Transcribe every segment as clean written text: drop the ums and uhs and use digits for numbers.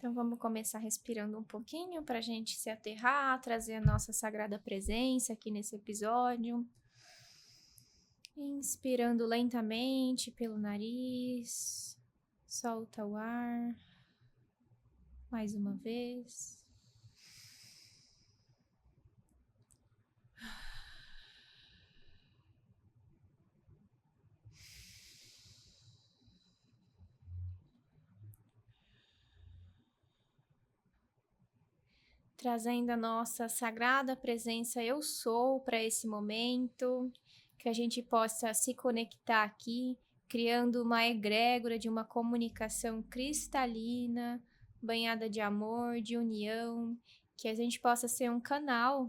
Então, vamos começar respirando um pouquinho para a gente se aterrar, trazer a nossa sagrada presença aqui nesse episódio. Inspirando lentamente pelo nariz, solta o ar. Mais uma vez. Trazendo a nossa sagrada presença Eu Sou para esse momento, que a gente possa se conectar aqui, criando uma egrégora de uma comunicação cristalina, banhada de amor, de união, que a gente possa ser um canal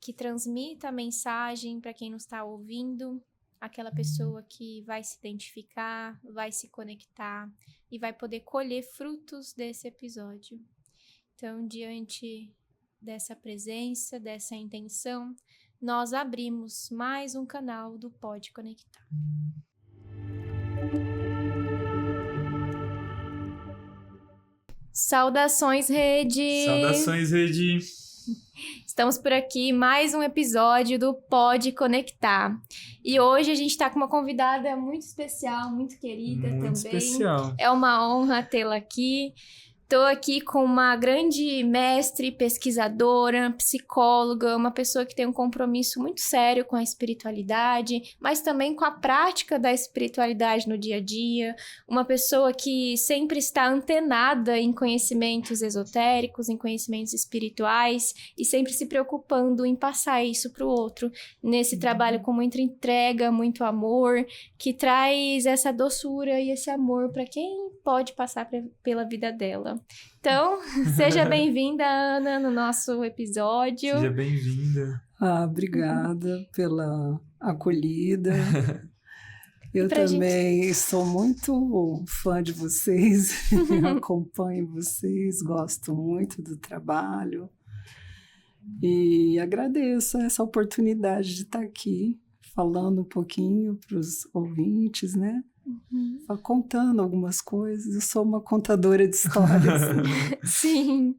que transmita a mensagem para quem nos está ouvindo, aquela pessoa que vai se identificar, vai se conectar e vai poder colher frutos desse episódio. Então, diante dessa presença, dessa intenção, nós abrimos mais um canal do Pode Conectar. Saudações, Rede! Saudações, Rede! Estamos por aqui, mais um episódio do Pode Conectar. E hoje a gente está com uma convidada muito especial, muito querida também. Muito especial. É uma honra tê-la aqui. Estou aqui com uma grande mestre, pesquisadora, psicóloga, uma pessoa que tem um compromisso muito sério com a espiritualidade, mas também com a prática da espiritualidade no dia a dia, uma pessoa que sempre está antenada em conhecimentos esotéricos, em conhecimentos espirituais e sempre se preocupando em passar isso para o outro, nesse trabalho com muita entrega, muito amor, que traz essa doçura e esse amor para quem pode passar pela vida dela. Então, seja bem-vinda, Ana, no nosso episódio. Seja bem-vinda. Obrigada pela acolhida. Eu também sou muito fã de vocês, acompanho vocês, gosto muito do trabalho e agradeço essa oportunidade de estar aqui falando um pouquinho para os ouvintes, né? Contando algumas coisas. Eu sou uma contadora de histórias. Sim.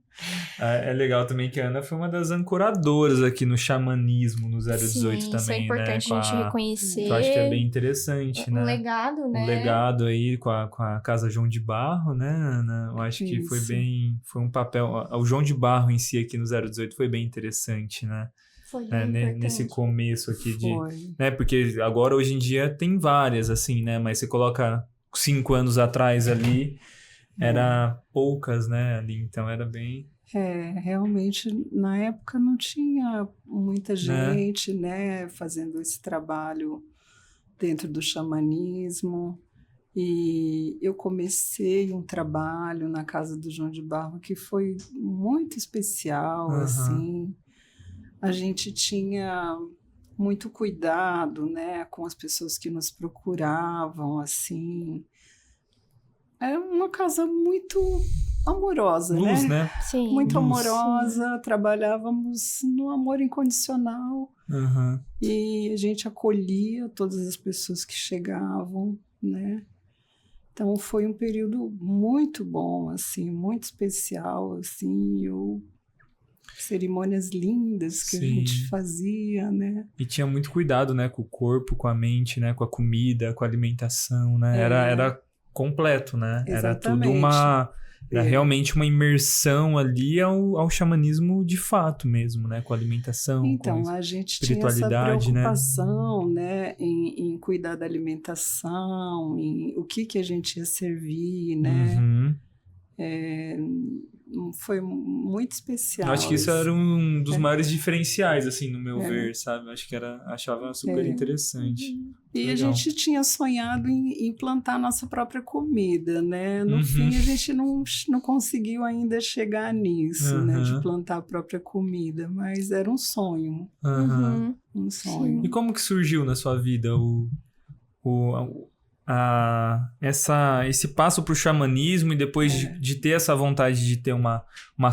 É legal também que a Ana foi uma das ancoradoras aqui no xamanismo, no 018 Sim, também, isso é importante né? a gente reconhecer. Eu acho que é bem interessante, né? Um legado, né? Um legado aí com a Casa João de Barro, né, Ana? Eu acho que foi um papel... O João de Barro em si aqui no 018 foi bem interessante, né? Foi bem nesse começo aqui de... Foi. Né, porque agora, hoje em dia, tem várias, assim, né? Mas você coloca 5 anos atrás ali, era poucas, né? Ali, então era bem... Realmente, na época não tinha muita gente, né, fazendo esse trabalho dentro do xamanismo. E eu comecei um trabalho na Casa do João de Barro que foi muito especial, assim. A gente tinha muito cuidado, né, com as pessoas que nos procuravam, assim. É uma casa muito amorosa, Luz, né? Sim. Muito Luz. amorosa, trabalhávamos no amor incondicional e a gente acolhia todas as pessoas que chegavam, né? Então foi um período muito bom, assim, muito especial, assim, cerimônias lindas que a gente fazia, né? E tinha muito cuidado, né, com o corpo, com a mente, né, com a comida, com a alimentação, né? Era completo, né? Exatamente. Era realmente uma imersão ali ao xamanismo de fato mesmo, né? Com a alimentação, então, com a gente tinha essa preocupação, né? Em cuidar da alimentação, em o que a gente ia servir, né? Foi muito especial. Eu acho que isso era um dos maiores diferenciais, assim, no meu ver, sabe? Eu acho que achava super interessante. E a gente tinha sonhado em plantar nossa própria comida, né? No fim, a gente não conseguiu ainda chegar nisso, né? De plantar a própria comida, mas era um sonho. Um sonho. E como que surgiu na sua vida esse passo para o xamanismo e depois de ter essa vontade de ter uma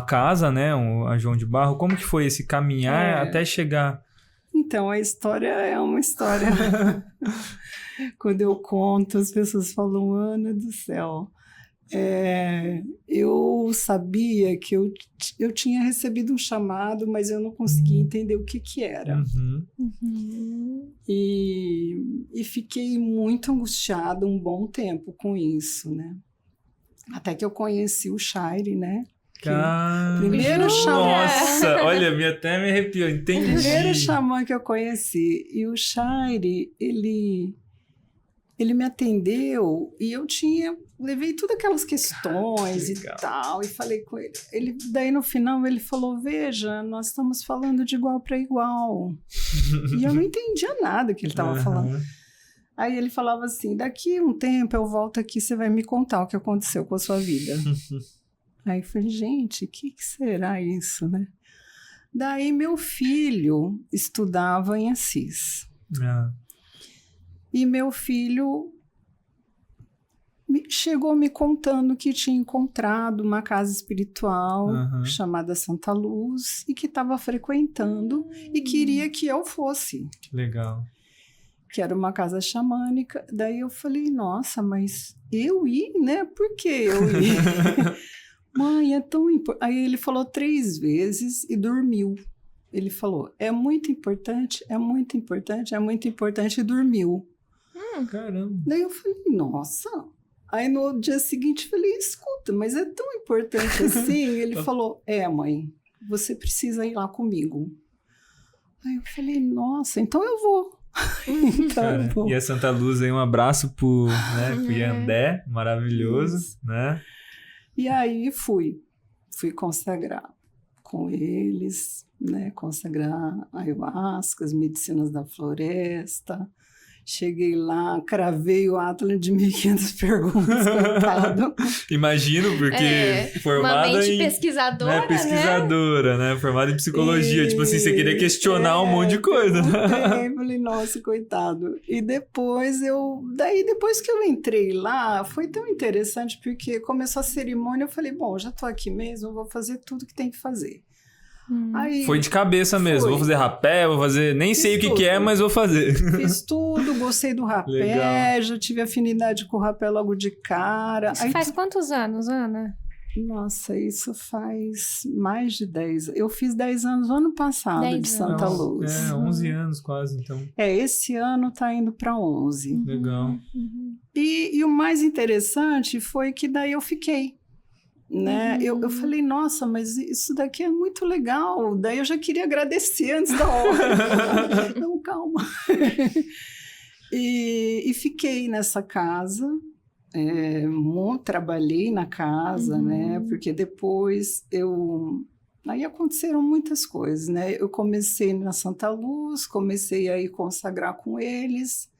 casa, né? A João de Barro, como que foi esse caminhar até chegar... Então, a história é uma história. Quando eu conto, as pessoas falam, Ana do céu, Eu sabia que eu tinha recebido um chamado, mas eu não conseguia entender o que era. E fiquei muito angustiada um bom tempo com isso, né? Até que eu conheci o Chaire, né? Primeiro xamã. Nossa, olha, até me arrepiou, entendi. Primeiro xamã que eu conheci. E o Chaire, ele me atendeu e eu levei todas aquelas questões e tal, e falei com ele. Daí no final ele falou, veja, nós estamos falando de igual para igual. E eu não entendia nada que ele estava falando. Aí ele falava assim, daqui um tempo eu volto aqui, você vai me contar o que aconteceu com a sua vida. Aí eu falei, gente, o que será isso, né? Daí meu filho estudava em Assis. E meu filho chegou me contando que tinha encontrado uma casa espiritual chamada Santa Luz e que estava frequentando e queria que eu fosse. Que legal. Que era uma casa xamânica. Daí eu falei, nossa, mas eu ir, né? Por que eu ir? Mãe, é tão importante. Aí ele falou 3 vezes e dormiu. Ele falou, é muito importante, é muito importante, é muito importante, e dormiu. Caramba. Daí eu falei, nossa. Aí no dia seguinte eu falei, escuta, mas é tão importante assim? Ele falou, mãe, você precisa ir lá comigo. Aí eu falei, nossa, então eu vou. Então eu vou. E a Santa Luz aí, um abraço pro Yandé, maravilhoso, né? E aí fui consagrar com eles, né? Consagrar ayahuasca, as medicinas da floresta. Cheguei lá, cravei o Atlas de 1.500 perguntas, coitado. Imagino, porque formada uma mente em... pesquisadora, né? Pesquisadora, né? Formada em psicologia. Tipo assim, você queria questionar um monte de coisa. Falei, nossa, coitado. E depois depois que eu entrei lá, foi tão interessante, porque começou a cerimônia, eu falei, bom, já tô aqui mesmo, vou fazer tudo que tem que fazer. Aí, foi de cabeça mesmo, vou fazer rapé, vou fazer, nem sei o que é, mas vou fazer. Fiz tudo, gostei do rapé, legal. Já tive afinidade com o rapé logo de cara. Isso faz quantos anos, Ana? Nossa, isso faz mais de 10. Eu fiz 10 anos no ano passado de Santa Luz. 11 anos quase, então. Esse ano tá indo para 11. Legal. E o mais interessante foi que daí eu fiquei. Né? Eu falei, nossa, mas isso daqui é muito legal. Daí eu já queria agradecer antes da hora. Não, calma. E fiquei nessa casa, trabalhei na casa, né? Porque depois aí aconteceram muitas coisas, né? Eu comecei na Santa Luz, comecei a ir consagrar com eles.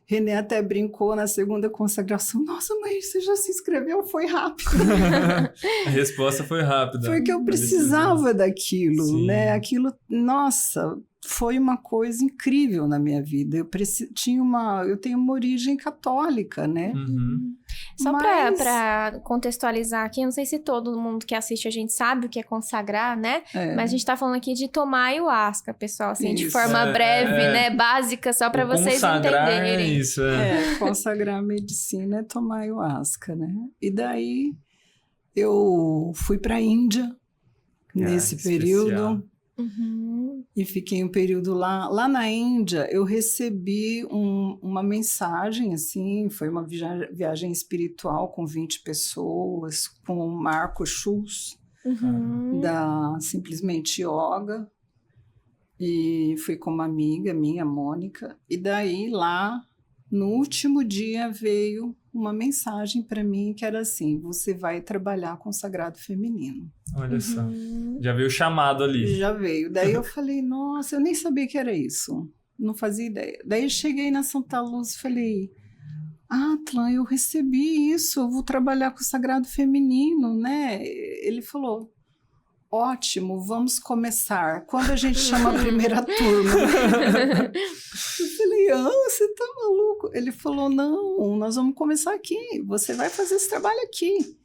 René até brincou na segunda consagração. Nossa, mãe, você já se inscreveu? Foi rápido. A resposta foi rápida. Foi que eu precisava daquilo, sim, né? Aquilo, nossa, foi uma coisa incrível na minha vida. Eu tenho uma origem católica, né? Só para contextualizar aqui, eu não sei se todo mundo que assiste a gente sabe o que é consagrar, né? Mas a gente tá falando aqui de tomar ayahuasca, pessoal, assim, de forma breve, né? Básica, só para vocês entenderem. Isso, consagrar a medicina é tomar ayahuasca, né? E daí eu fui para a Índia nesse período. E fiquei um período lá. Lá na Índia, eu recebi uma mensagem, assim, foi uma viagem espiritual com 20 pessoas, com o Marco Schultz, da Simplesmente Yoga, e fui com uma amiga minha, Mônica, e daí lá, no último dia, veio uma mensagem para mim que era assim, você vai trabalhar com o sagrado feminino. Olha só, já veio o chamado ali. Já veio, daí eu falei, nossa, eu nem sabia que era isso, não fazia ideia. Daí eu cheguei na Santa Luz e falei, Atlan, eu recebi isso, eu vou trabalhar com o sagrado feminino, né? Ele falou, ótimo, vamos começar. Quando a gente chama a primeira turma? Eu falei, você tá maluco? Ele falou, não, nós vamos começar aqui. Você vai fazer esse trabalho aqui.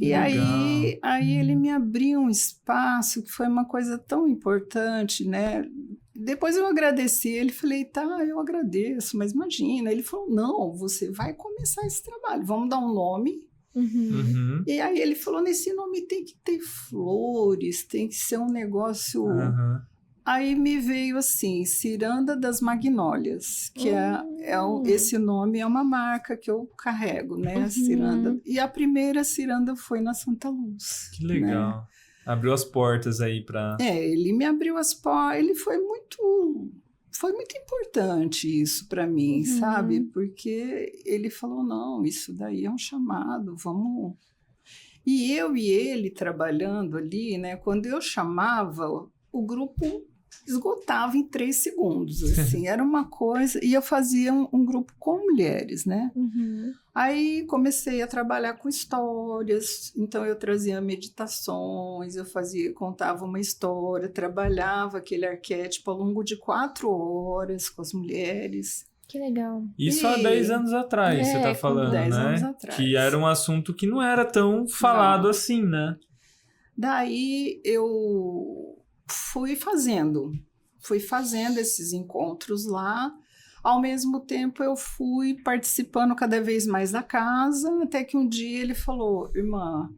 E aí ele me abriu um espaço que foi uma coisa tão importante, né? Depois eu agradeci ele, falei, tá, eu agradeço, mas imagina. Ele falou, não, você vai começar esse trabalho, vamos dar um nome. Uhum. E aí ele falou, nesse nome tem que ter flores, tem que ser um negócio... Uhum. Aí me veio assim, Ciranda das Magnólias, que esse nome é uma marca que eu carrego, né? Ciranda. E a primeira ciranda foi na Santa Luz. Que legal. Né? Abriu as portas aí para... ele me abriu as portas, ele foi muito importante isso para mim, sabe? Porque ele falou, não, isso daí é um chamado, vamos... E eu e ele trabalhando ali, né? Quando eu chamava, o grupo esgotava em 3 segundos, assim, era uma coisa... E eu fazia um grupo com mulheres, né? Aí comecei a trabalhar com histórias, então eu trazia meditações, contava uma história, trabalhava aquele arquétipo ao longo de 4 horas com as mulheres. Que legal. Isso há 10 anos atrás, você tá falando, 10 né? anos atrás. Que era um assunto que não era tão falado assim, né? Daí eu fui fazendo esses encontros lá. Ao mesmo tempo, eu fui participando cada vez mais da casa, até que um dia ele falou, irmã,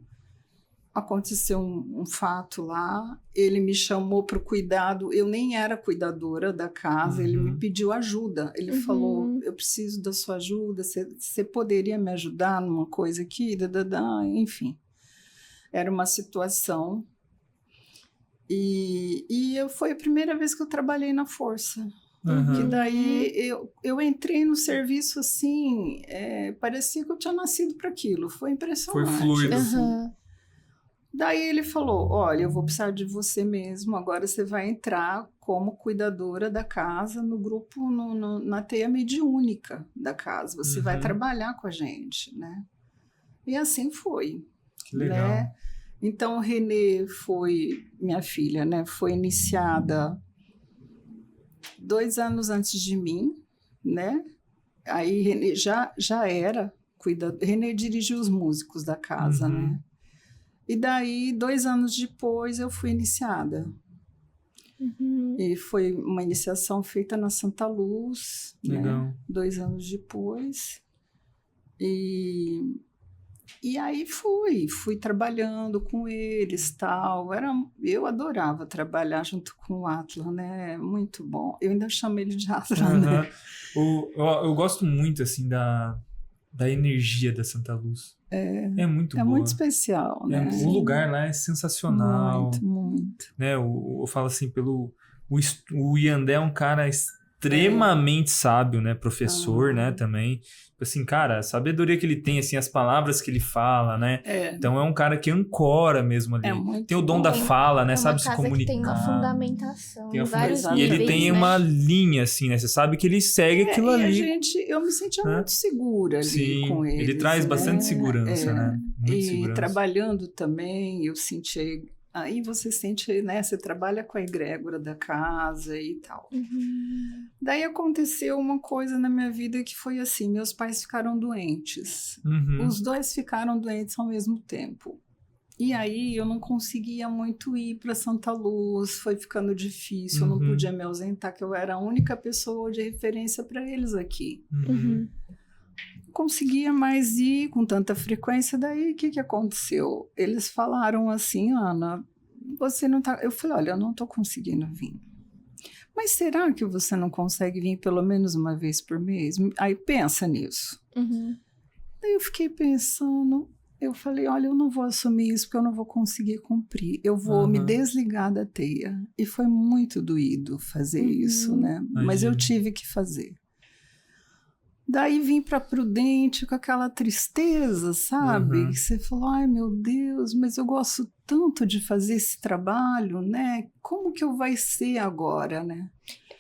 aconteceu um fato lá, ele me chamou para o cuidado, eu nem era cuidadora da casa, ele me pediu ajuda, ele falou, eu preciso da sua ajuda, você poderia me ajudar numa coisa aqui? Enfim, era uma situação, e foi a primeira vez que eu trabalhei na força. Que daí eu entrei no serviço assim, parecia que eu tinha nascido para aquilo, foi impressionante. Foi fluido. Assim. Daí ele falou, olha, eu vou precisar de você mesmo, agora você vai entrar como cuidadora da casa no grupo, na teia mediúnica da casa, você vai trabalhar com a gente, né? E assim foi. Que legal. Né? Então, Renê minha filha, né? Foi iniciada 2 anos antes de mim, né? Aí Renê já era cuidador. Renê dirigiu os músicos da casa, né? E daí, 2 anos depois, eu fui iniciada. E foi uma iniciação feita na Santa Luz, legal. Né? 2 anos depois. E aí fui trabalhando com eles, tal. Eu adorava trabalhar junto com o Atlas, né? Muito bom. Eu ainda chamo ele de Atlas, né? Eu gosto muito, assim, da energia da Santa Luz. É muito boa. É muito especial, né? O lugar lá é sensacional. Muito, muito. Né? Eu falo assim, o Yandé é um cara extremamente sábio, né? Professor, né? Também. Assim, cara, a sabedoria que ele tem, assim, as palavras que ele fala, né? Então é um cara que ancora mesmo ali. Tem o dom da fala, né? Sabe se comunicar. Que tem uma fundamentação. E ele tem uma linha, assim, né? Você sabe que ele segue aquilo ali. Eu me sentia muito segura ali com ele. Ele traz bastante segurança, né? Muito segurança. Trabalhando também, eu senti... Aí você sente, né? Você trabalha com a egrégora da casa e tal. Daí aconteceu uma coisa na minha vida que foi assim: meus pais ficaram doentes. Os 2 ficaram doentes ao mesmo tempo. E aí eu não conseguia muito ir para Santa Luz, foi ficando difícil, eu não podia me ausentar, que eu era a única pessoa de referência para eles aqui. Conseguia mais ir com tanta frequência, daí o que aconteceu? Eles falaram assim, Ana, você não tá... Eu falei, olha, eu não estou conseguindo vir. Mas será que você não consegue vir pelo menos uma vez por mês? Aí pensa nisso. Daí eu fiquei pensando, eu falei, olha, eu não vou assumir isso porque eu não vou conseguir cumprir. Eu vou me desligar da teia. E foi muito doído fazer isso, né? Mas eu tive que fazer. Daí vim para Prudente com aquela tristeza, sabe? Que você falou, ai meu Deus, mas eu gosto tanto de fazer esse trabalho, né? Como que eu vai ser agora, né?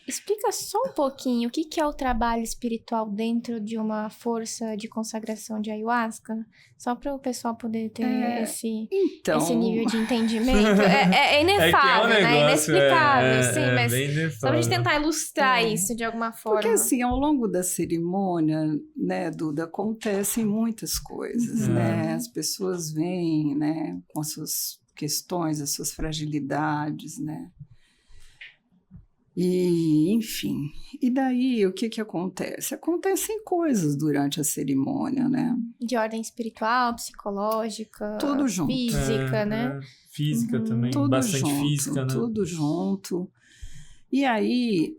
Explica só um pouquinho o que é o trabalho espiritual dentro de uma força de consagração de ayahuasca, só para o pessoal poder ter esse nível de entendimento. É inefável, né? É inexplicável, sim, mas só para a gente tentar ilustrar isso de alguma forma. Porque assim, ao longo da cerimônia, né, Duda, acontecem muitas coisas, né? As pessoas vêm, né, com as suas questões, as suas fragilidades, né? E, enfim, e daí o que acontece? Acontecem coisas durante a cerimônia, né? De ordem espiritual, psicológica, Tudo junto. física, né? Física também, Tudo bastante junto, física, né? tudo junto. E aí,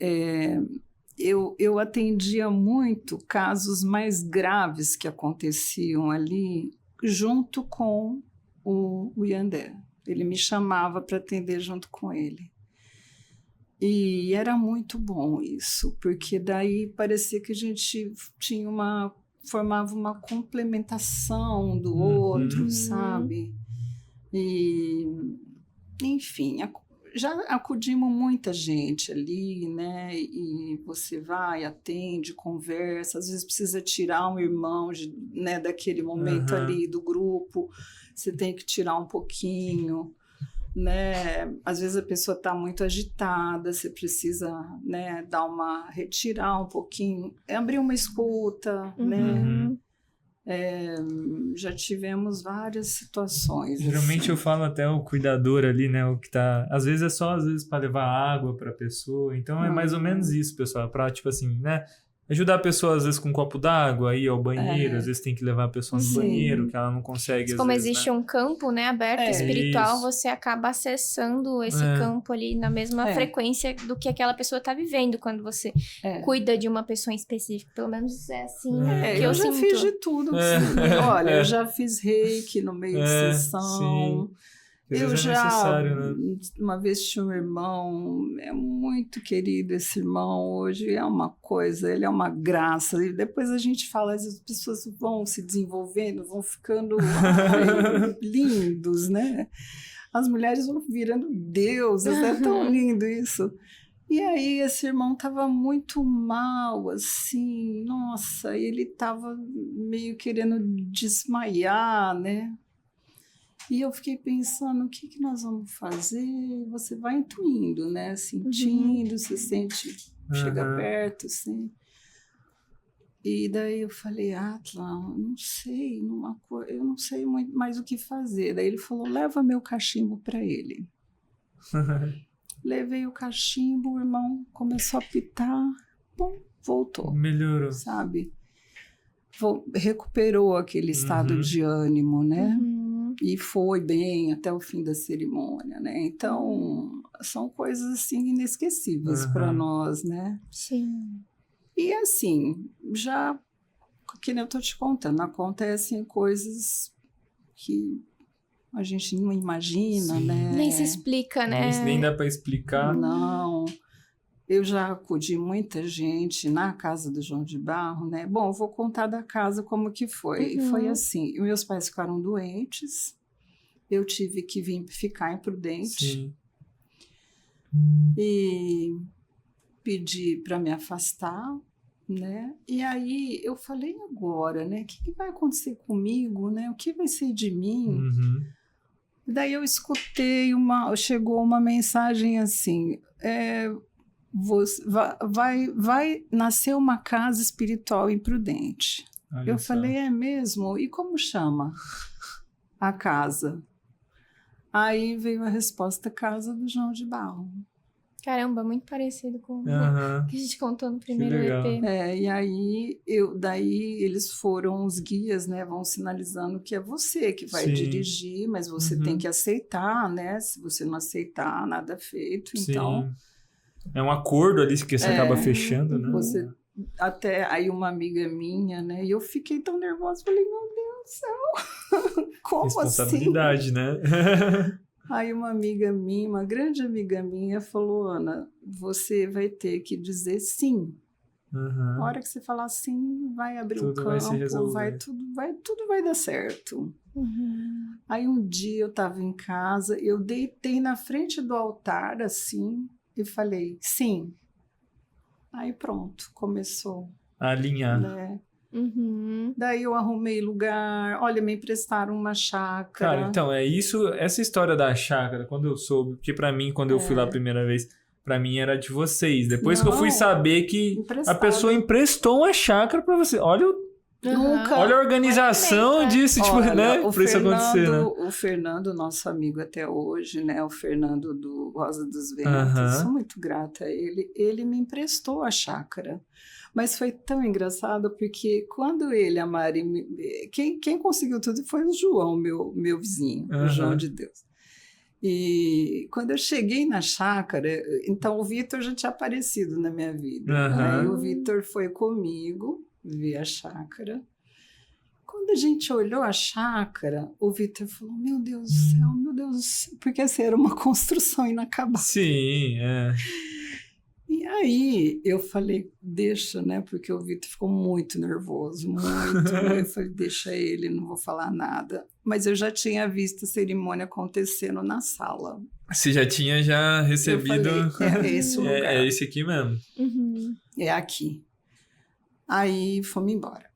eu atendia muito casos mais graves que aconteciam ali junto com o Yandé. Ele me chamava para atender junto com ele. E era muito bom isso, porque daí parecia que a gente formava uma complementação do outro, sabe? E, enfim, já acudimos muita gente ali, né? E você vai, atende, conversa, às vezes precisa tirar um irmão né, daquele momento ali do grupo, você tem que tirar um pouquinho, né? Às vezes a pessoa está muito agitada, você precisa, né, retirar um pouquinho, abrir uma escuta, né? Já tivemos várias situações. Geralmente assim. eu falo até o cuidador ali, né? O que tá. Às vezes é só para levar água para a pessoa. Então é mais ou menos isso, pessoal. Para, tipo assim, né? Ajudar a pessoa, às vezes, com um copo d'água, ir ao banheiro, às vezes tem que levar a pessoa no banheiro, que ela não consegue. Como às vezes, existe né? um campo, né, aberto espiritual, Isso. você acaba acessando esse campo ali na mesma frequência do que aquela pessoa está vivendo quando você cuida de uma pessoa em específico. Pelo menos é assim que eu já sinto. fiz de tudo. Olha, eu já fiz reiki no meio de sessão. Sim. Eu já, necessário, né? uma vez tinha um irmão, é muito querido esse irmão, hoje é uma coisa, ele é uma graça, e depois a gente fala, as pessoas vão se desenvolvendo, vão ficando lindos, né? As mulheres vão virando deusas, é tão lindo isso. E aí esse irmão estava muito mal, assim, nossa, ele estava meio querendo desmaiar, né? E eu fiquei pensando, o que nós vamos fazer? Você vai intuindo, né? Sentindo, você sente, chega perto, assim. E daí eu falei, Atla, eu não sei muito mais o que fazer. Daí ele falou, leva meu cachimbo para ele. Levei o cachimbo, o irmão começou a pitar, bom, voltou. Melhorou. Sabe? Recuperou aquele estado de ânimo, né? E foi bem até o fim da cerimônia, né? Então, são coisas, assim, inesquecíveis para nós, né? Sim. E, assim, já, que nem eu tô te contando, acontecem coisas que a gente não imagina, né? Nem se explica, né? Nem dá para explicar. Não. Eu já acudi muita gente na casa do João de Barro, né? Bom, eu vou contar da casa como que foi. Foi assim, meus pais ficaram doentes, eu tive que ficar imprudente. Sim. E pedi para me afastar, né? E aí eu falei, agora, né? O que vai acontecer comigo, né? O que vai ser de mim? Daí eu escutei chegou uma mensagem assim, vai nascer uma casa espiritual imprudente. Olha eu só. falei, é mesmo? E como chama a casa? Aí veio a resposta, Casa do João de Barro. Caramba, muito parecido com o que a gente contou no primeiro EP. E aí, daí eles foram os guias, né, vão sinalizando que é você que vai dirigir, mas você tem que aceitar, né? Se você não aceitar, nada feito. Então, é um acordo ali que você acaba fechando, né? Até aí uma amiga minha, né? E eu fiquei tão nervosa, falei, meu Deus do céu, como responsabilidade, assim? né? Aí uma amiga minha, uma grande amiga minha, falou, Ana, você vai ter que dizer sim. Na hora que você falar sim, vai abrir o campo, tudo vai dar certo. Aí um dia eu estava em casa, eu deitei na frente do altar, assim, e falei, sim. Aí pronto, começou. A alinhar. Né? Daí eu arrumei lugar, olha, me emprestaram uma chácara. Cara, então, essa história da chácara, quando eu soube, porque pra mim, quando eu fui lá a primeira vez, pra mim era de vocês. Depois que eu fui saber que a pessoa emprestou uma chácara pra você. Olha Nunca. Olha a organização Olha, disso, tipo, Olha, né? o Pra isso acontecer, né? O Fernando, nosso amigo até hoje, né? O Fernando do Rosa dos Ventos, Aham. sou muito grata a ele. Ele me emprestou a chácara. Mas foi tão engraçado porque quando ele, a Mari, quem conseguiu tudo foi o João, meu vizinho, o João Aham. de Deus. E quando eu cheguei na chácara, então o Vitor já tinha aparecido na minha vida. Aham. Aí o Vitor foi comigo ver a chácara. Quando a gente olhou a chácara, o Vitor falou: Meu Deus do céu, meu Deus do céu, porque assim, era uma construção inacabada. Sim, é. E aí eu falei: Deixa, né? Porque o Vitor ficou muito nervoso, muito. Eu falei: Deixa ele, não vou falar nada. Mas eu já tinha visto a cerimônia acontecendo na sala. Você já tinha recebido. Eu falei: É esse o lugar. É esse aqui mesmo. Uhum. É aqui. Aí fomos embora.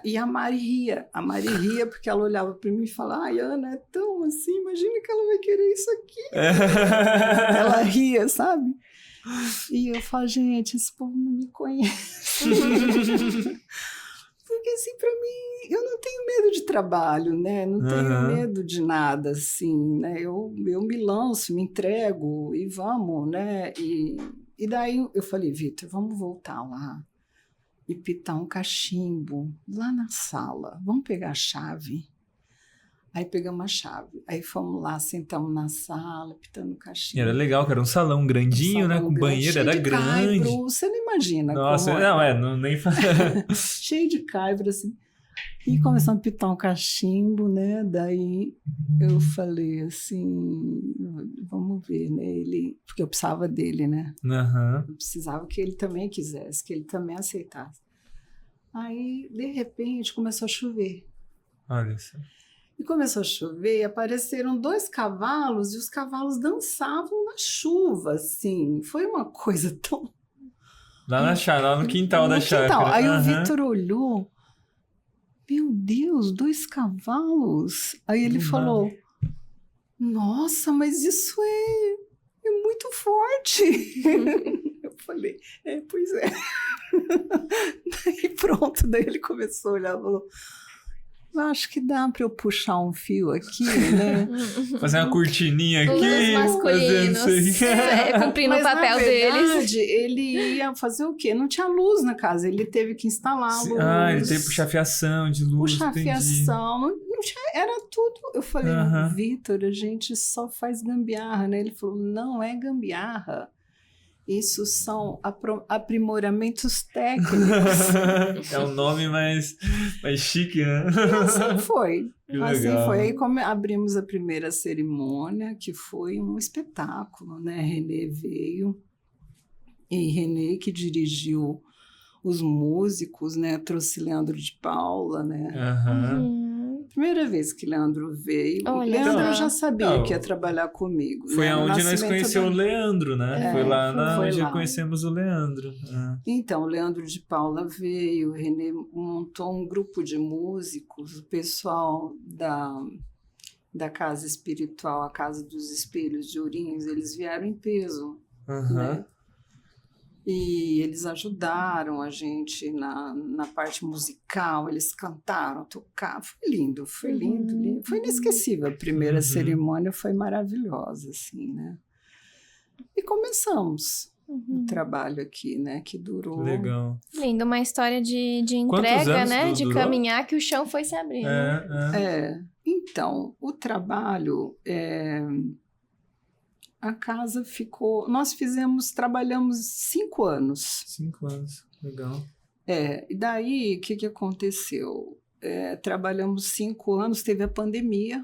E a Mari ria porque ela olhava para mim e falava: Ai, Ana, é tão assim, imagina que ela vai querer isso aqui. Ela ria, sabe? E eu falo: Gente, esse povo não me conhece. Porque assim, para mim, eu não tenho medo de trabalho, né? Não tenho medo de nada, assim, né? Eu me lanço, me entrego e vamos, né? E daí eu falei: Vitor, vamos voltar lá e pitar um cachimbo lá na sala. Vamos pegar a chave. Aí pegamos a chave. Aí fomos lá, sentamos na sala, pitando cachimbo. Era legal, que era um salão grandinho, né? Com banheiro, era grande. Caibro, você não imagina. Nossa, como não, nem cheio de caibro, assim. E começamos a pitar um cachimbo, né? Daí eu falei assim: Vamos ver, né? Porque eu precisava dele, né? Aham. Eu precisava que ele também quisesse, que ele também aceitasse. Aí, de repente, começou a chover. Olha só. E começou a chover e apareceram 2 cavalos e os cavalos dançavam na chuva, assim. Foi uma coisa tão... Lá no quintal no da chácara. Aí o Aham. Vitor olhou: Meu Deus, 2 cavalos. Aí ele Do falou: Nossa, mas isso é muito forte. Eu falei: Pois é. Daí pronto, daí ele começou a olhar e falou: Acho que dá para eu puxar um fio aqui, né? Fazer uma cortininha aqui. Os masculinos. Cumprindo o papel na verdade, deles. ele ia fazer o quê? Não tinha luz na casa, ele teve que instalar a luz. Ele teve que puxar fiação de luz. Puxar entendi. fiação, não tinha, era tudo. Eu falei: Vitor, a gente só faz gambiarra, né? Ele falou: Não é gambiarra. Isso são aprimoramentos técnicos. É um nome mais chique, né? E assim foi. Que Assim legal. foi. Aí abrimos a primeira cerimônia, que foi um espetáculo, né? Renê veio, e Renê que dirigiu os músicos, né? Trouxe Leandro de Paula, né? Aham. Primeira vez que Leandro veio. Olha Leandro só. já sabia Não, que ia trabalhar comigo. Foi né? No onde nós nascimento conhecemos o da- Leandro, né? Foi lá foi onde lá. conhecemos o Leandro. Então, o Leandro de Paula veio, o Renê montou um grupo de músicos, o pessoal da Casa Espiritual, a Casa dos Espelhos de Ourinhos, eles vieram em peso, né? E eles ajudaram a gente na parte musical, eles cantaram, tocaram, foi lindo, lindo. Foi inesquecível, a primeira cerimônia foi maravilhosa, assim, né? E começamos o trabalho aqui, né, que durou... Legal. Lindo, uma história de Quantos entrega, anos né? De durou? caminhar que o chão foi se abrindo. Então, o trabalho, a casa ficou... Nós trabalhamos 5 anos. 5 anos, legal. E daí, o que aconteceu? Trabalhamos 5 anos, teve a pandemia,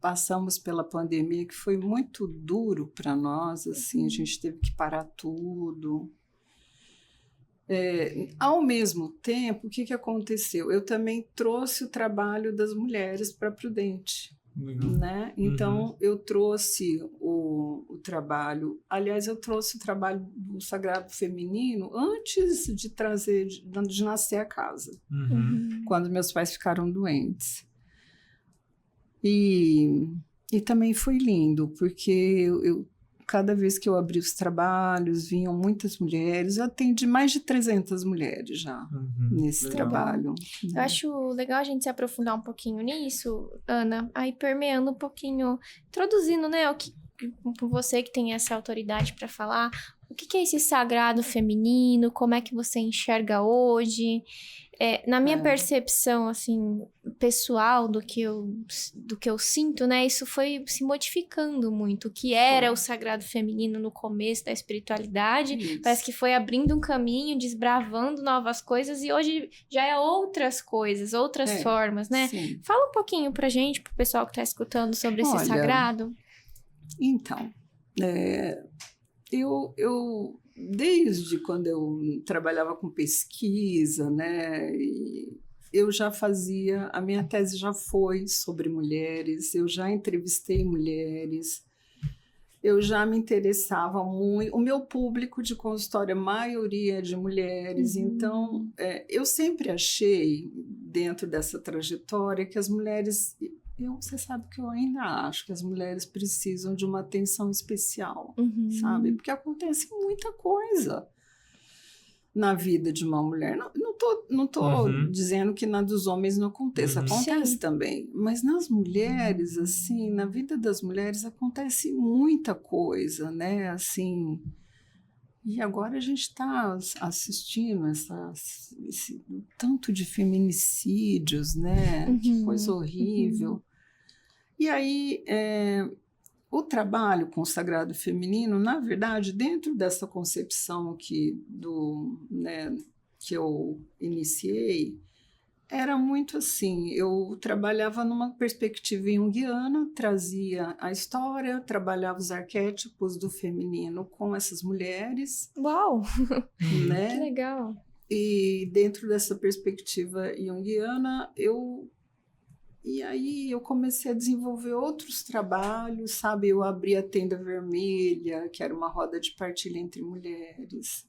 passamos pela pandemia, que foi muito duro para nós, assim, a gente teve que parar tudo. Ao mesmo tempo, o que aconteceu? Eu também trouxe o trabalho das mulheres para Prudente. Né? Então, eu trouxe o trabalho... Aliás, eu trouxe o trabalho do Sagrado Feminino antes de trazer, de nascer a casa, quando meus pais ficaram doentes. E também foi lindo, porque cada vez que eu abri os trabalhos, vinham muitas mulheres. Eu atendi mais de 300 mulheres já nesse legal. trabalho. Eu acho legal a gente se aprofundar um pouquinho nisso, Ana, aí permeando um pouquinho, introduzindo, né, o que você que tem essa autoridade para falar, o que é esse sagrado feminino, como é que você enxerga hoje? Na minha percepção, assim, pessoal do que eu sinto, né, isso foi se modificando muito. O que era o sagrado feminino no começo da espiritualidade, parece que foi abrindo um caminho, desbravando novas coisas, e hoje já é outras coisas, outras formas, né? Sim. Fala um pouquinho pra gente, pro pessoal que tá escutando sobre esse sagrado. Então, eu desde quando eu trabalhava com pesquisa, né, eu já fazia, a minha tese já foi sobre mulheres, eu já entrevistei mulheres, eu já me interessava muito, o meu público de consultório, a maioria é de mulheres, então eu sempre achei, dentro dessa trajetória, que as mulheres... Você sabe que eu ainda acho que as mulheres precisam de uma atenção especial, sabe? Porque acontece muita coisa na vida de uma mulher. Não tô dizendo que na dos homens não aconteça, acontece também. Mas nas mulheres, assim, na vida das mulheres acontece muita coisa, né? Assim, e agora a gente está assistindo esse tanto de feminicídios, né? Que coisa horrível. E aí, o trabalho com o sagrado feminino, na verdade, dentro dessa concepção que eu iniciei, era muito assim, eu trabalhava numa perspectiva junguiana, trazia a história, trabalhava os arquétipos do feminino com essas mulheres. Uau! Né? Que legal! E dentro dessa perspectiva junguiana, e aí eu comecei a desenvolver outros trabalhos, sabe? Eu abri a Tenda Vermelha, que era uma roda de partilha entre mulheres.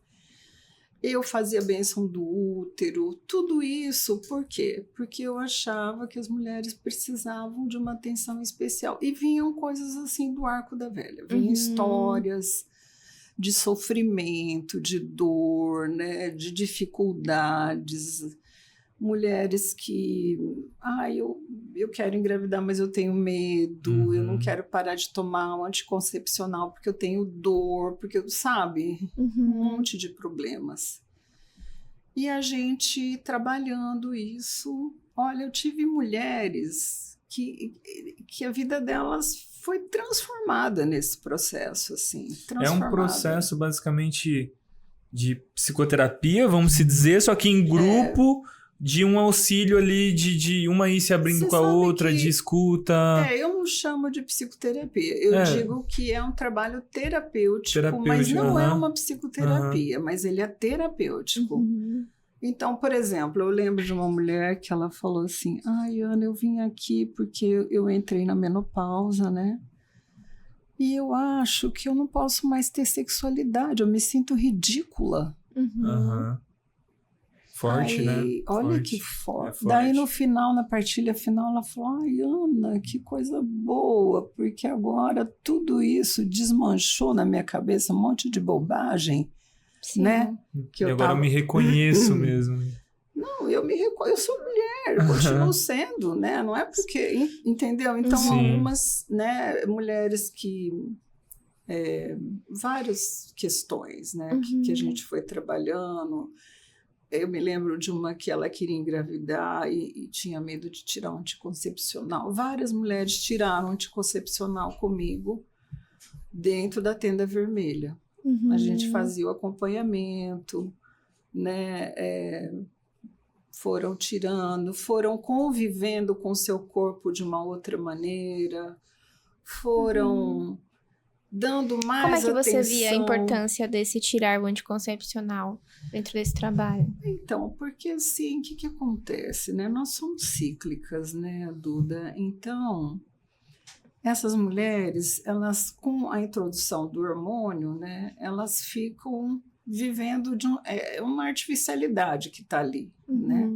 Eu fazia a bênção do útero, tudo isso, por quê? Porque eu achava que as mulheres precisavam de uma atenção especial. E vinham coisas assim do arco da velha, vinham histórias de sofrimento, de dor, né? De dificuldades. Mulheres que, eu quero engravidar, mas eu tenho medo, eu não quero parar de tomar um anticoncepcional porque eu tenho dor, porque, sabe, um monte de problemas. E a gente trabalhando isso, olha, eu tive mulheres que a vida delas foi transformada nesse processo, assim, transformada. É um processo basicamente de psicoterapia, vamos se dizer, só que em grupo... de um auxílio ali, de uma ir se abrindo com a outra, de escuta. Eu não chamo de psicoterapia. Eu digo que é um trabalho terapêutico, mas não é uma psicoterapia, mas ele é terapêutico. Então, por exemplo, eu lembro de uma mulher que ela falou assim, Ana, eu vim aqui porque eu entrei na menopausa, né? E eu acho que eu não posso mais ter sexualidade, eu me sinto ridícula. Forte, né? Olha forte. Que forte. É Daí no final, na partilha final, ela falou, Ana, que coisa boa, porque agora tudo isso desmanchou na minha cabeça, um monte de bobagem, né? Que agora eu me reconheço mesmo. Não, eu sou mulher, eu continuo sendo, né? Não é porque, entendeu? Então, algumas, né, mulheres que... várias questões, né, que a gente foi trabalhando. Eu me lembro de uma que ela queria engravidar e tinha medo de tirar um anticoncepcional. Várias mulheres tiraram anticoncepcional comigo dentro da Tenda Vermelha. A gente fazia o acompanhamento, né? Foram tirando, foram convivendo com o seu corpo de uma outra maneira, foram... dando mais atenção. Como é que você via a importância desse tirar o anticoncepcional dentro desse trabalho? Então, porque assim, o que acontece, né? Nós somos cíclicas, né, Duda? Então, essas mulheres, elas, com a introdução do hormônio, né, elas ficam vivendo de uma artificialidade que está ali, né?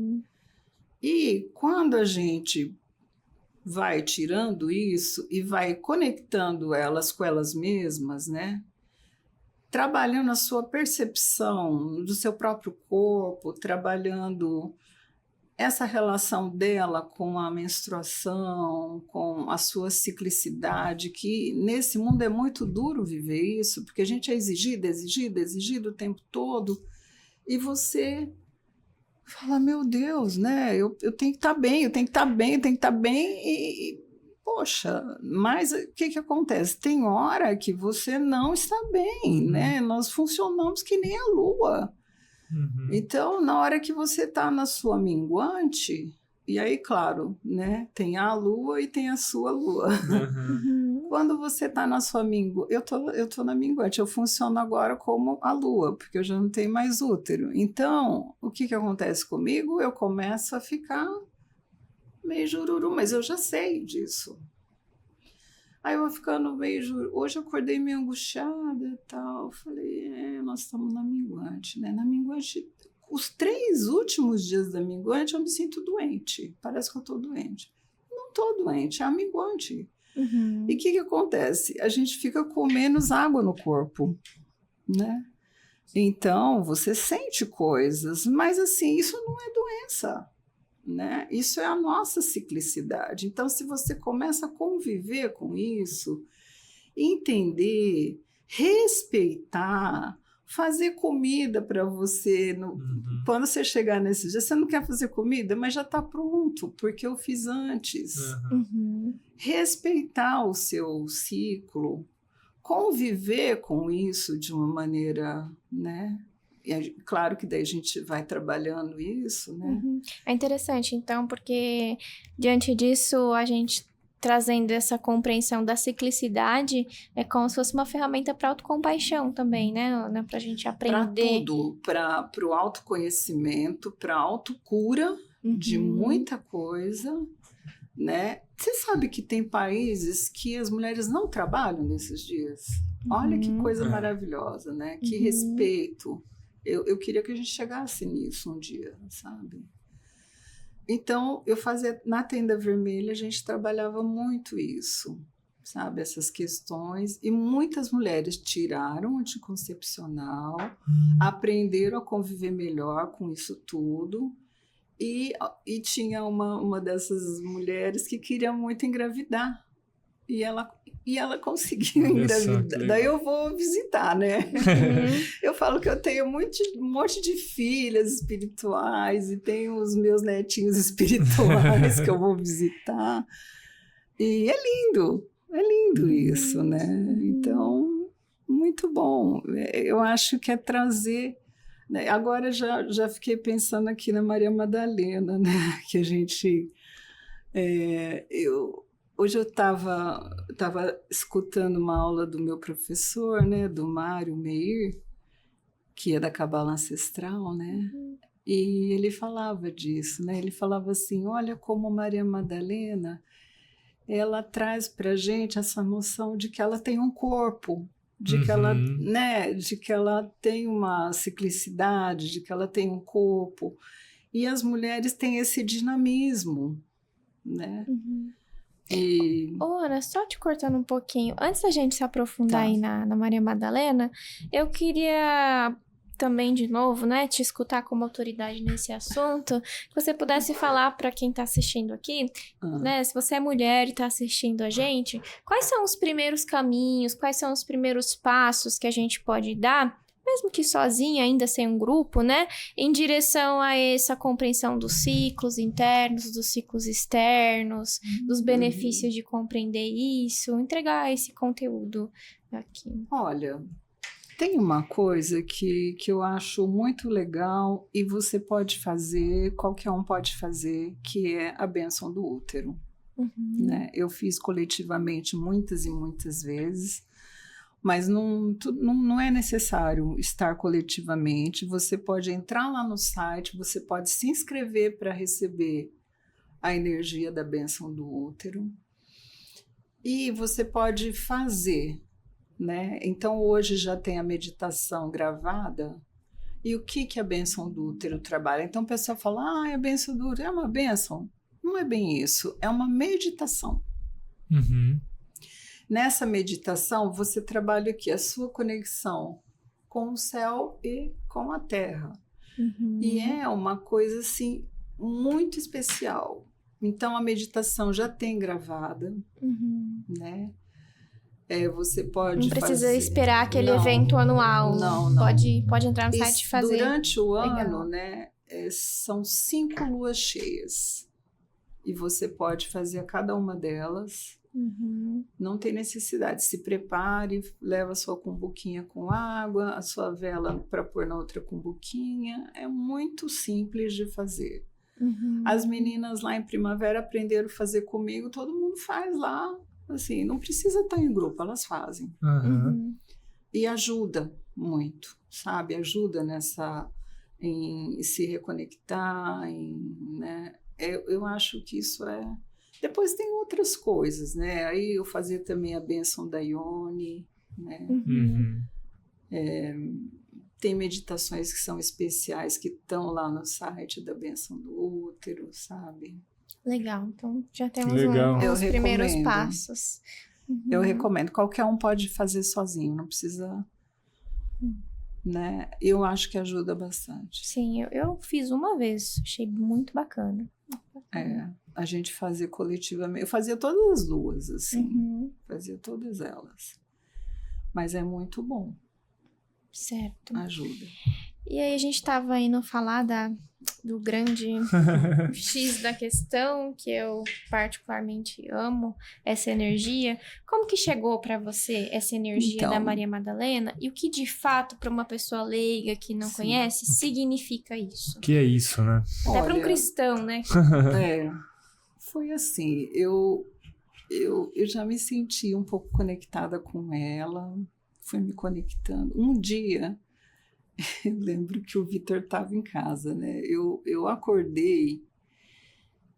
E quando a gente vai tirando isso e vai conectando elas com elas mesmas, né? Trabalhando a sua percepção do seu próprio corpo, trabalhando essa relação dela com a menstruação, com a sua ciclicidade, que nesse mundo é muito duro viver isso, porque a gente é exigido o tempo todo, e você fala, meu Deus, né? Eu tenho que estar bem, eu tenho que estar bem, eu tenho que estar bem, poxa, mas o que acontece? Tem hora que você não está bem, né? Nós funcionamos que nem a lua. Então, na hora que você está na sua minguante, e aí, claro, né, tem a lua e tem a sua lua. Quando você está na sua minguante, eu tô na minguante, eu funciono agora como a lua, porque eu já não tenho mais útero. Então, o que acontece comigo? Eu começo a ficar meio jururu, mas eu já sei disso. Aí eu vou ficando meio... Hoje eu acordei meio angustiada e tal. Falei, nós estamos na minguante, né? Na minguante, os 3 últimos dias da minguante eu me sinto doente. Parece que eu estou doente. Não estou doente, é a minguante. E o que acontece? A gente fica com menos água no corpo, né? Então, você sente coisas, mas assim, isso não é doença. Né? Isso é a nossa ciclicidade. Então, se você começa a conviver com isso, entender, respeitar, fazer comida para você. Quando você chegar nesse dia, você não quer fazer comida, mas já está pronto, porque eu fiz antes. Respeitar o seu ciclo, conviver com isso de uma maneira, né? E claro que daí a gente vai trabalhando isso, né? É interessante, então, porque diante disso, a gente trazendo essa compreensão da ciclicidade, é como se fosse uma ferramenta para autocompaixão também, né, Ana? Para a gente aprender. Para tudo, para o autoconhecimento, para a autocura de muita coisa, né? Você sabe que tem países que as mulheres não trabalham nesses dias? Olha que coisa maravilhosa, né? Que respeito. Eu queria que a gente chegasse nisso um dia, sabe? Então, eu fazia... Na Tenda Vermelha, a gente trabalhava muito isso, sabe? Essas questões. E muitas mulheres tiraram o anticoncepcional, aprenderam a conviver melhor com isso tudo. E tinha uma dessas mulheres que queria muito engravidar. E ela conseguiu engravidar. Daí eu vou visitar, né? Eu falo que eu tenho um monte de filhas espirituais e tenho os meus netinhos espirituais que eu vou visitar. E é lindo isso, né? Então, muito bom. Eu acho que é trazer... Né? Agora já fiquei pensando aqui na Maria Madalena, né? Que a gente... Hoje eu estava escutando uma aula do meu professor, né, do Mário Meir, que é da Cabala Ancestral, né? E ele falava disso, né? Ele falava assim, olha como Maria Madalena, ela traz para a gente essa noção de que ela tem um corpo, de que ela, né, de que ela tem uma ciclicidade, de que ela tem um corpo. E as mulheres têm esse dinamismo, né? Ana, só te cortando um pouquinho, antes da gente se aprofundar aí na Maria Madalena, eu queria também, de novo, né, te escutar como autoridade nesse assunto, que você pudesse falar para quem está assistindo aqui, né, se você é mulher e está assistindo a gente, quais são os primeiros caminhos, quais são os primeiros passos que a gente pode dar, mesmo que sozinha, ainda sem um grupo, né? Em direção a essa compreensão dos ciclos internos, dos ciclos externos, dos benefícios de compreender isso, entregar esse conteúdo aqui. Olha, tem uma coisa que eu acho muito legal e você pode fazer, qualquer um pode fazer, que é a bênção do útero. Né? Eu fiz coletivamente muitas e muitas vezes, mas não é necessário estar coletivamente. Você pode entrar lá no site, você pode se inscrever para receber a energia da bênção do útero. E você pode fazer, né? Então, hoje já tem a meditação gravada. E o que a bênção do útero trabalha? Então, o pessoal fala, a bênção do útero é uma bênção. Não é bem isso, é uma meditação. Uhum. Nessa meditação, você trabalha aqui a sua conexão com o céu e com a terra. Uhum. E é uma coisa, assim, muito especial. Então, a meditação já tem gravada, né? Você pode Não precisa fazer... esperar aquele Não, evento anual. não. Pode entrar no site e fazer. Durante o ano, Legal. né, são 5 luas cheias. E você pode fazer a cada uma delas. Não tem necessidade. Se prepare, leva a sua cumbuquinha com água, a sua vela para pôr na outra cumbuquinha. É muito simples de fazer. As meninas lá em Primavera aprenderam a fazer comigo, todo mundo faz lá. Assim, não precisa estar em grupo, elas fazem. E ajuda muito, sabe? Ajuda em se reconectar, né? Eu acho que isso é... Depois tem outras coisas, né? Aí eu fazia também a bênção da Ione, né? Tem meditações que são especiais que estão lá no site da bênção do útero, sabe? Legal, então já temos Legal. os primeiros passos. Eu recomendo, qualquer um pode fazer sozinho, não precisa... Né? Eu acho que ajuda bastante. Sim, eu fiz uma vez, achei muito bacana. A gente fazia coletivamente. Eu fazia todas as luas, assim. Fazia todas elas. Mas é muito bom. Certo. Ajuda. E aí a gente estava indo falar do grande X da questão, que eu particularmente amo, essa energia. Como que chegou para você essa energia da Maria Madalena? E o que de fato, para uma pessoa leiga que não conhece, significa isso? O que é isso, né? Até para um cristão, né? Foi assim, eu já me senti um pouco conectada com ela, fui me conectando. Um dia... Eu lembro que o Vitor estava em casa, né? Eu acordei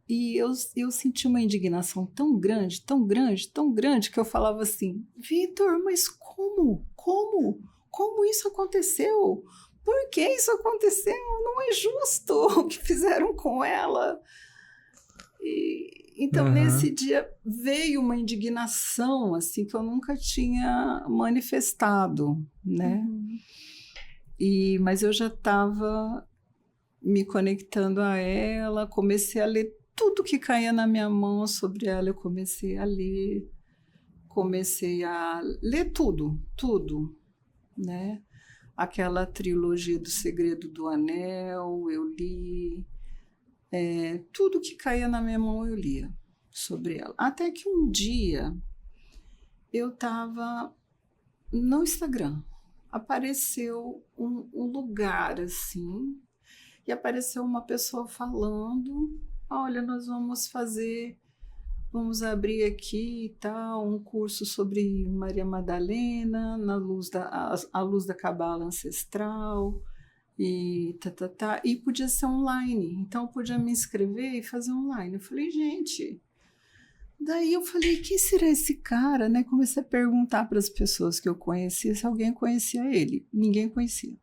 e eu senti uma indignação tão grande, tão grande, tão grande, que eu falava assim, Vitor, mas como isso aconteceu? Por que isso aconteceu? Não é justo o que fizeram com ela. Então, nesse dia, veio uma indignação, assim, que eu nunca tinha manifestado, né? Mas eu já estava me conectando a ela, comecei a ler tudo que caía na minha mão sobre ela, eu comecei a ler tudo, né? Aquela trilogia do Segredo do Anel, eu li, tudo que caía na minha mão eu lia sobre ela. Até que um dia eu estava no Instagram, apareceu um lugar assim, e apareceu uma pessoa falando, olha, nós vamos abrir aqui e tal, um curso sobre Maria Madalena, a luz da cabala ancestral, e e podia ser online, então eu podia me inscrever e fazer online. Eu falei, gente... Daí eu falei, quem será esse cara, né? Comecei a perguntar para as pessoas que eu conhecia se alguém conhecia ele. Ninguém conhecia.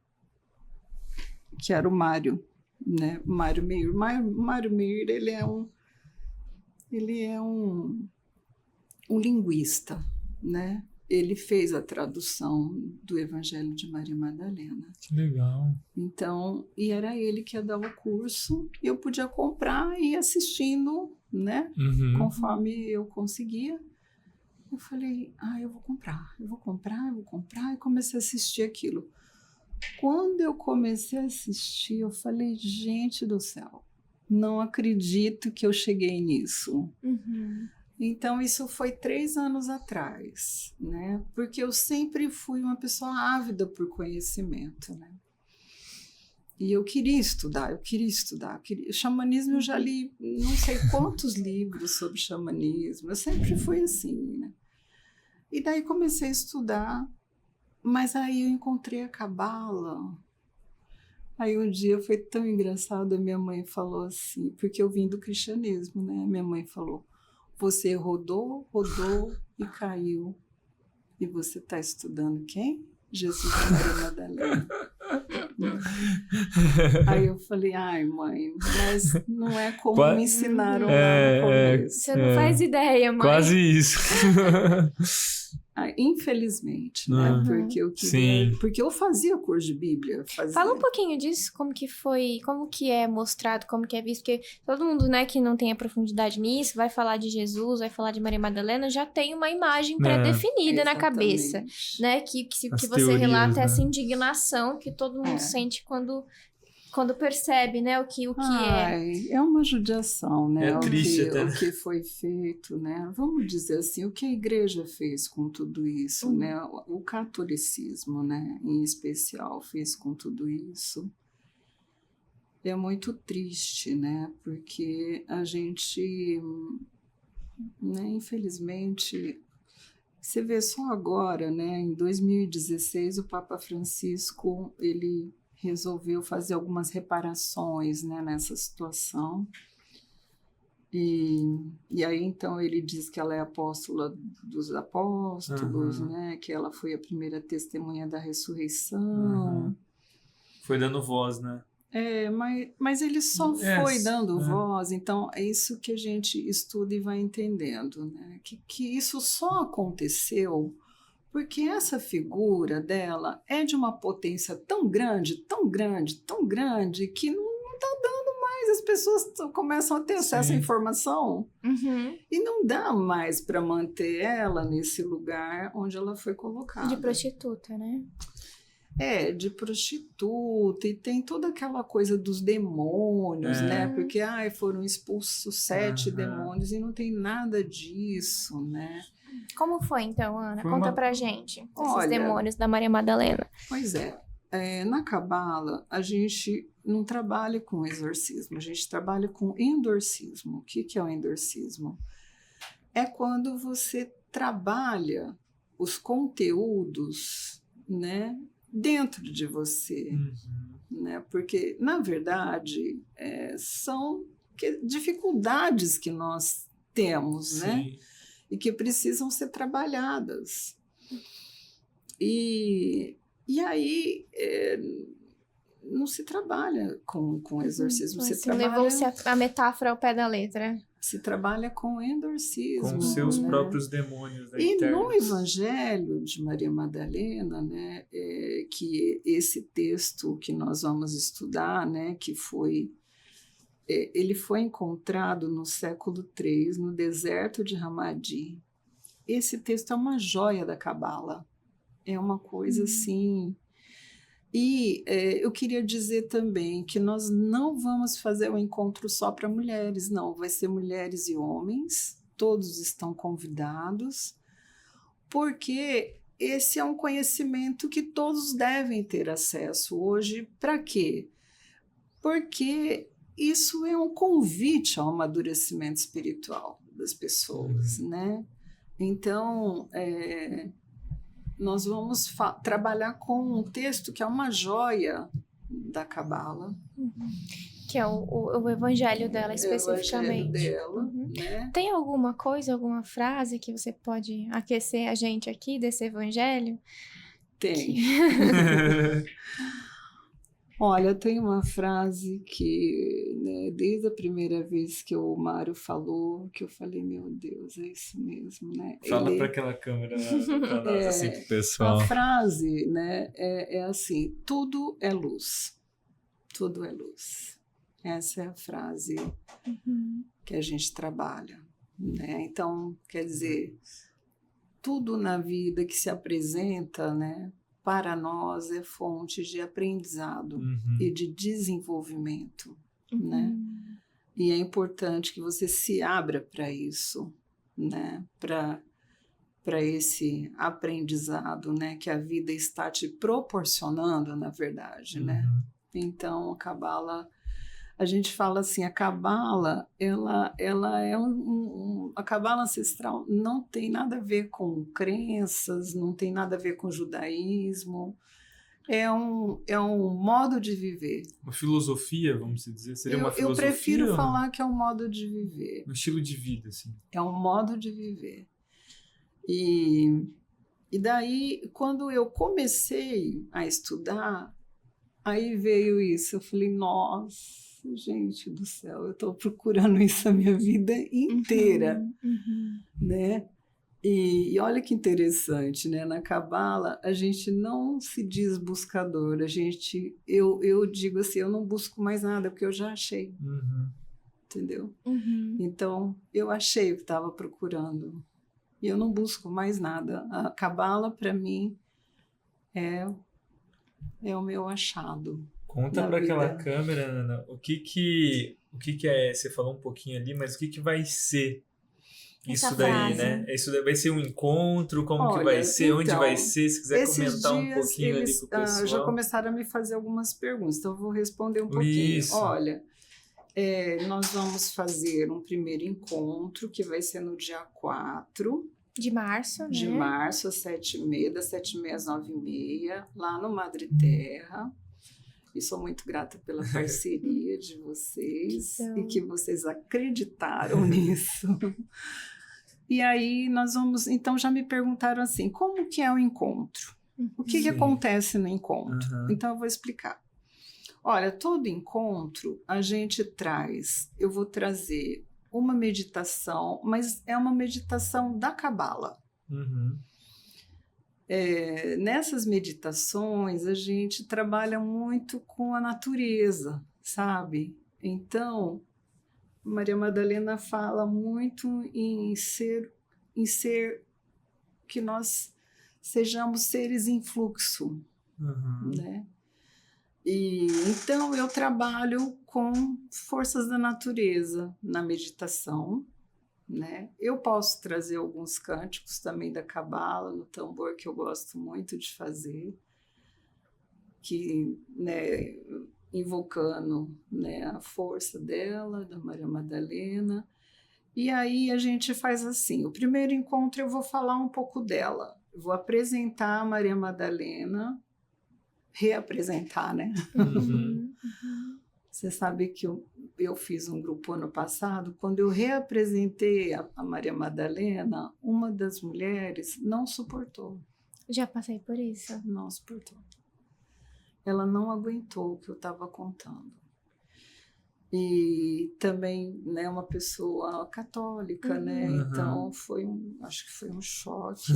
Que era o Mário, né? Mário Meir. Mário Meir, ele é um linguista, né? Ele fez a tradução do Evangelho de Maria Madalena. Que legal. Então, e era ele que ia dar o curso, e eu podia comprar e ir assistindo, né? Conforme eu conseguia. Eu falei, eu vou comprar, e comecei a assistir aquilo. Quando eu comecei a assistir, eu falei, gente do céu, não acredito que eu cheguei nisso. Então, isso foi 3 anos atrás, né? Porque eu sempre fui uma pessoa ávida por conhecimento, né? E eu queria estudar. O xamanismo, eu já li não sei quantos livros sobre xamanismo. Eu sempre fui assim, né? E daí comecei a estudar, mas aí eu encontrei a cabala. Aí um dia foi tão engraçado, a minha mãe falou assim, porque eu vim do cristianismo, né? Minha mãe falou, você rodou e caiu. E você está estudando quem? Jesus e Maria Madalena. Aí eu falei, ai, mãe, mas não é como me ensinaram lá no começo. Você não faz ideia, mãe. Quase isso. Infelizmente, né? Porque eu queria, porque eu fazia curso de Bíblia. Fala um pouquinho disso, como que foi, como que é mostrado, como que é visto, porque todo mundo, né, que não tem a profundidade nisso, vai falar de Jesus, vai falar de Maria Madalena, já tem uma imagem pré-definida na cabeça, né? Que você teorias, relata né? essa indignação que todo mundo sente quando percebe, né, o que é. É uma judiação, né? É triste até. O que foi feito, né? Vamos dizer assim, o que a igreja fez com tudo isso, né? O catolicismo, né, em especial, fez com tudo isso. É muito triste, né? Porque a gente, né, infelizmente, você vê só agora, né? Em 2016, o Papa Francisco, ele resolveu fazer algumas reparações, né, nessa situação. E aí, então, ele diz que ela é apóstola dos apóstolos, né, que ela foi a primeira testemunha da ressurreição. Foi dando voz, né? Mas ele só foi dando voz, então é isso que a gente estuda e vai entendendo, né, que isso só aconteceu porque essa figura dela é de uma potência tão grande, tão grande, tão grande, que não está dando mais. As pessoas começam a ter acesso à informação e não dá mais para manter ela nesse lugar onde ela foi colocada. De prostituta, né? De prostituta, e tem toda aquela coisa dos demônios, né? Porque foram expulsos 7 demônios e não tem nada disso, né? Como foi então, Ana? Conta pra gente esses demônios da Maria Madalena. Pois na Cabala a gente não trabalha com exorcismo, a gente trabalha com endorcismo. O que é o endorcismo? É quando você trabalha os conteúdos, né, dentro de você, né? Porque, na verdade, são dificuldades que nós temos, né? E que precisam ser trabalhadas. E aí não se trabalha com exorcismo. Levou-se a metáfora ao pé da letra. Se trabalha com endorcismo. Com seus próprios demônios. Né, e no Evangelho de Maria Madalena, né, que esse texto que nós vamos estudar, né, que foi... ele foi encontrado no século III, no deserto de Ramadi. Esse texto é uma joia da Cabala. É uma coisa assim... E eu queria dizer também que nós não vamos fazer um encontro só para mulheres, não. Vai ser mulheres e homens, todos estão convidados, porque esse é um conhecimento que todos devem ter acesso hoje. Para quê? Porque isso é um convite ao amadurecimento espiritual das pessoas, né? Então, nós vamos trabalhar com um texto que é uma joia da Cabala. Que é o evangelho dela, especificamente. O evangelho dela, né? Tem alguma coisa, alguma frase que você pode aquecer a gente aqui desse evangelho? Tem. Olha, tem uma frase que, né, desde a primeira vez que o Mário falou, que eu falei, meu Deus, é isso mesmo, né? Fala para aquela câmera para nós, assim, pro pessoal. A frase, né, é assim, tudo é luz. Tudo é luz. Essa é a frase que a gente trabalha, né? Então, quer dizer, tudo na vida que se apresenta, né, para nós é fonte de aprendizado e de desenvolvimento, né? E é importante que você se abra para isso, né? Para esse aprendizado, né? Que a vida está te proporcionando, na verdade, né? Então, a Cabala, a gente fala assim, a Cabala, ela é a Cabala ancestral não tem nada a ver com crenças, não tem nada a ver com judaísmo, é um modo de viver. Uma filosofia, vamos dizer, seria uma filosofia? Eu prefiro falar que é um modo de viver. Um estilo de vida, assim. É um modo de viver. E daí, quando eu comecei a estudar, Aí veio isso, eu falei, nossa, gente do céu, eu estou procurando isso a minha vida inteira, né? E olha que interessante, né? Na Cabala, a gente não se diz buscador, eu digo assim, eu não busco mais nada, porque eu já achei, entendeu? Então, eu achei o que estava procurando, e eu não busco mais nada. A Cabala, para mim, é o meu achado. Conta para aquela câmera, Ana, o que é, você falou um pouquinho ali, mas o que vai ser isso daí, né? Isso daí vai ser um encontro, como que vai ser, onde vai ser, se quiser comentar um pouquinho ali pro pessoal. Já começaram a me fazer algumas perguntas, então eu vou responder um pouquinho. Isso. Olha, nós vamos fazer um primeiro encontro, que vai ser no dia 4 de março, de março, às 7h30, das 7h30 às 9h30, lá no Madre Terra. E sou muito grata pela parceria de vocês e que vocês acreditaram nisso. E aí nós vamos... Então já me perguntaram assim, como que é o encontro? O que acontece no encontro? Então eu vou explicar. Olha, todo encontro a gente traz... Eu vou trazer uma meditação, mas é uma meditação da Cabala. Nessas meditações, a gente trabalha muito com a natureza, sabe? Então, Maria Madalena fala muito em ser que nós sejamos seres em fluxo, né? E então eu trabalho com forças da natureza na meditação, né? Eu posso trazer alguns cânticos também da Cabala no tambor, que eu gosto muito de fazer, que, né, invocando, né, a força dela, da Maria Madalena. E aí a gente faz assim, o primeiro encontro eu vou falar um pouco dela, eu vou apresentar a Maria Madalena, reapresentar, né? Você sabe que eu fiz um grupo ano passado, quando eu reapresentei a Maria Madalena, uma das mulheres não suportou. Já passei por isso. Não suportou. Ela não aguentou o que eu estava contando. E também, né, uma pessoa católica, né? Então acho que foi um choque.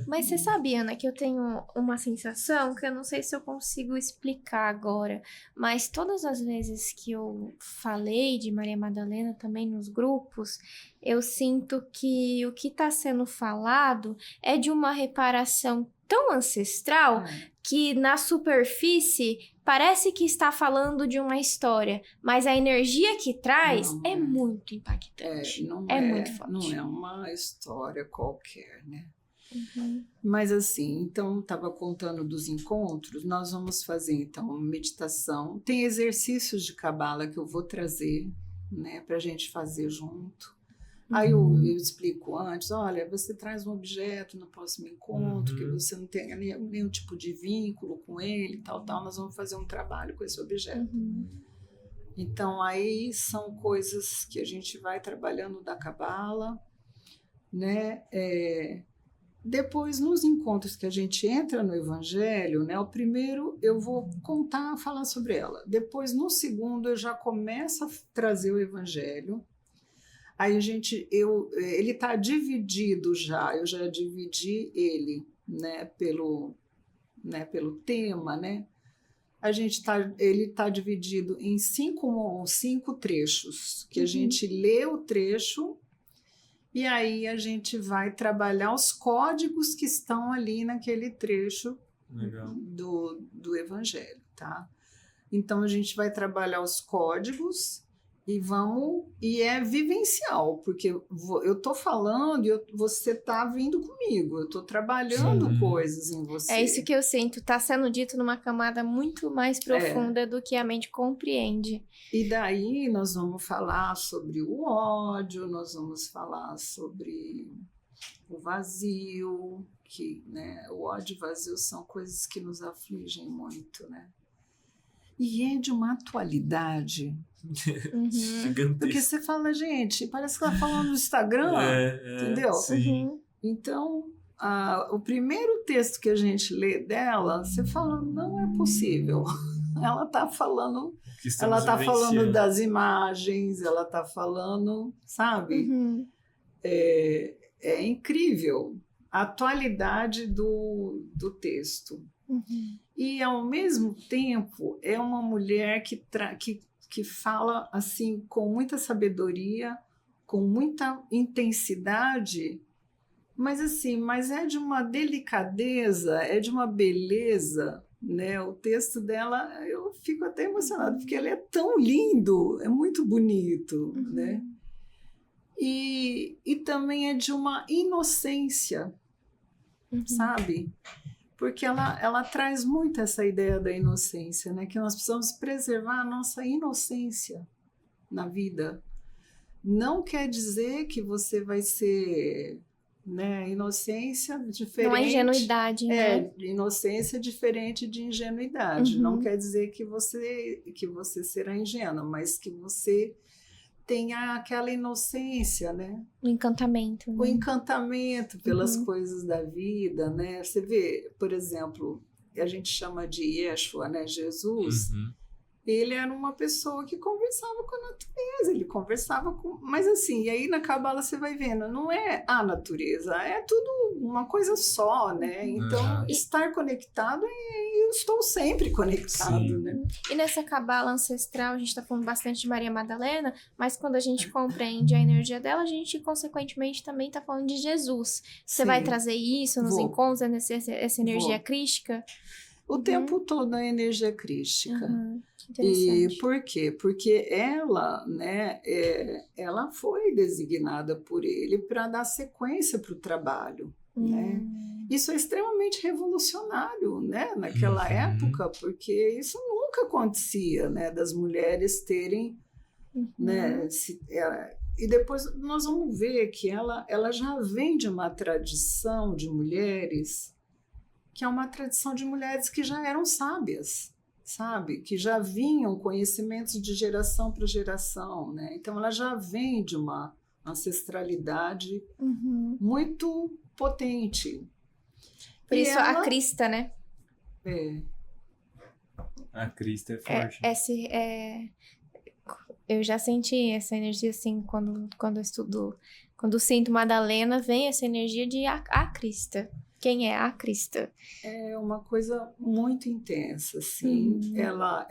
Mas você sabe, Ana, que eu tenho uma sensação que eu não sei se eu consigo explicar agora, mas todas as vezes que eu falei de Maria Madalena também nos grupos, eu sinto que o que está sendo falado é de uma reparação tão ancestral que na superfície parece que está falando de uma história, mas a energia que traz é muito impactante. Muito forte. Não é uma história qualquer, né? Mas assim, então estava contando dos encontros, nós vamos fazer então meditação, tem exercícios de Cabala que eu vou trazer, né, para a gente fazer junto. Aí eu explico antes, olha, você traz um objeto no próximo encontro, que você não tenha nenhum tipo de vínculo com ele, tal, nós vamos fazer um trabalho com esse objeto. Então, aí são coisas que a gente vai trabalhando da Cabala, né? Depois, nos encontros que a gente entra no Evangelho, né, o primeiro eu vou falar sobre ela. Depois, no segundo, eu já começo a trazer o Evangelho. Aí ele está dividido já, eu já dividi ele, né, pelo tema, né? Ele está dividido em cinco trechos, que a gente lê o trecho e aí a gente vai trabalhar os códigos que estão ali naquele trecho do Evangelho, tá? Então a gente vai trabalhar os códigos e é vivencial, porque eu estou falando e você está vindo comigo, eu estou trabalhando coisas em você. É isso que eu sinto, está sendo dito numa camada muito mais profunda do que a mente compreende. E daí nós vamos falar sobre o ódio, nós vamos falar sobre o vazio, que, né, o ódio e o vazio são coisas que nos afligem muito, né? E é de uma atualidade porque você fala, gente, parece que ela falando no Instagram, entendeu? Então, o primeiro texto que a gente lê dela, você fala, não é possível. ela está falando, Que estamos ela tá falando vivenciando. das imagens, ela está falando, sabe? Uhum. É incrível a atualidade do texto. Uhum. E, ao mesmo tempo, é uma mulher que fala assim com muita sabedoria, com muita intensidade, mas assim, mas é de uma delicadeza, é de uma beleza, né? O texto dela, eu fico até emocionada, porque ele é tão lindo, é muito bonito, né? E também é de uma inocência, sabe? Porque ela traz muito essa ideia da inocência, né? Que nós precisamos preservar a nossa inocência na vida. Não quer dizer que você vai ser, né, inocência diferente. Não é ingenuidade, né? Inocência diferente de ingenuidade. Não quer dizer que você será ingênuo, mas que você tenha aquela inocência, né? O encantamento. O encantamento pelas coisas da vida, né? Você vê, por exemplo, a gente chama de Yeshua, né? Jesus. Ele era uma pessoa que conversava com a natureza, ele conversava com... Mas assim, e aí na Cabala você vai vendo, não é a natureza, é tudo uma coisa só, né? Então, estar conectado, eu estou sempre conectado, Sim. né? E nessa cabala ancestral, a gente está falando bastante de Maria Madalena, mas quando a gente compreende a energia dela, a gente, consequentemente, também está falando de Jesus. Você Sim. vai trazer isso nos Vou. encontros, essa energia Vou. crística? O tempo todo a energia crística. Interessante. E por quê? Porque ela, né, ela foi designada por ele para dar sequência para o trabalho, né? Isso é extremamente revolucionário, né, naquela época, porque isso nunca acontecia, né, das mulheres terem, né, e depois nós vamos ver que ela já vem de uma tradição de mulheres, que é uma tradição de mulheres que já eram sábias, sabe? Que já vinham conhecimentos de geração para geração, né? Então ela já vem de uma ancestralidade muito potente. Por E isso a crista, né? A crista é forte. Eu já senti essa energia assim quando eu estudo, quando eu sinto Madalena, vem essa energia de a crista. Quem é a crista? É uma coisa muito intensa, assim. Ela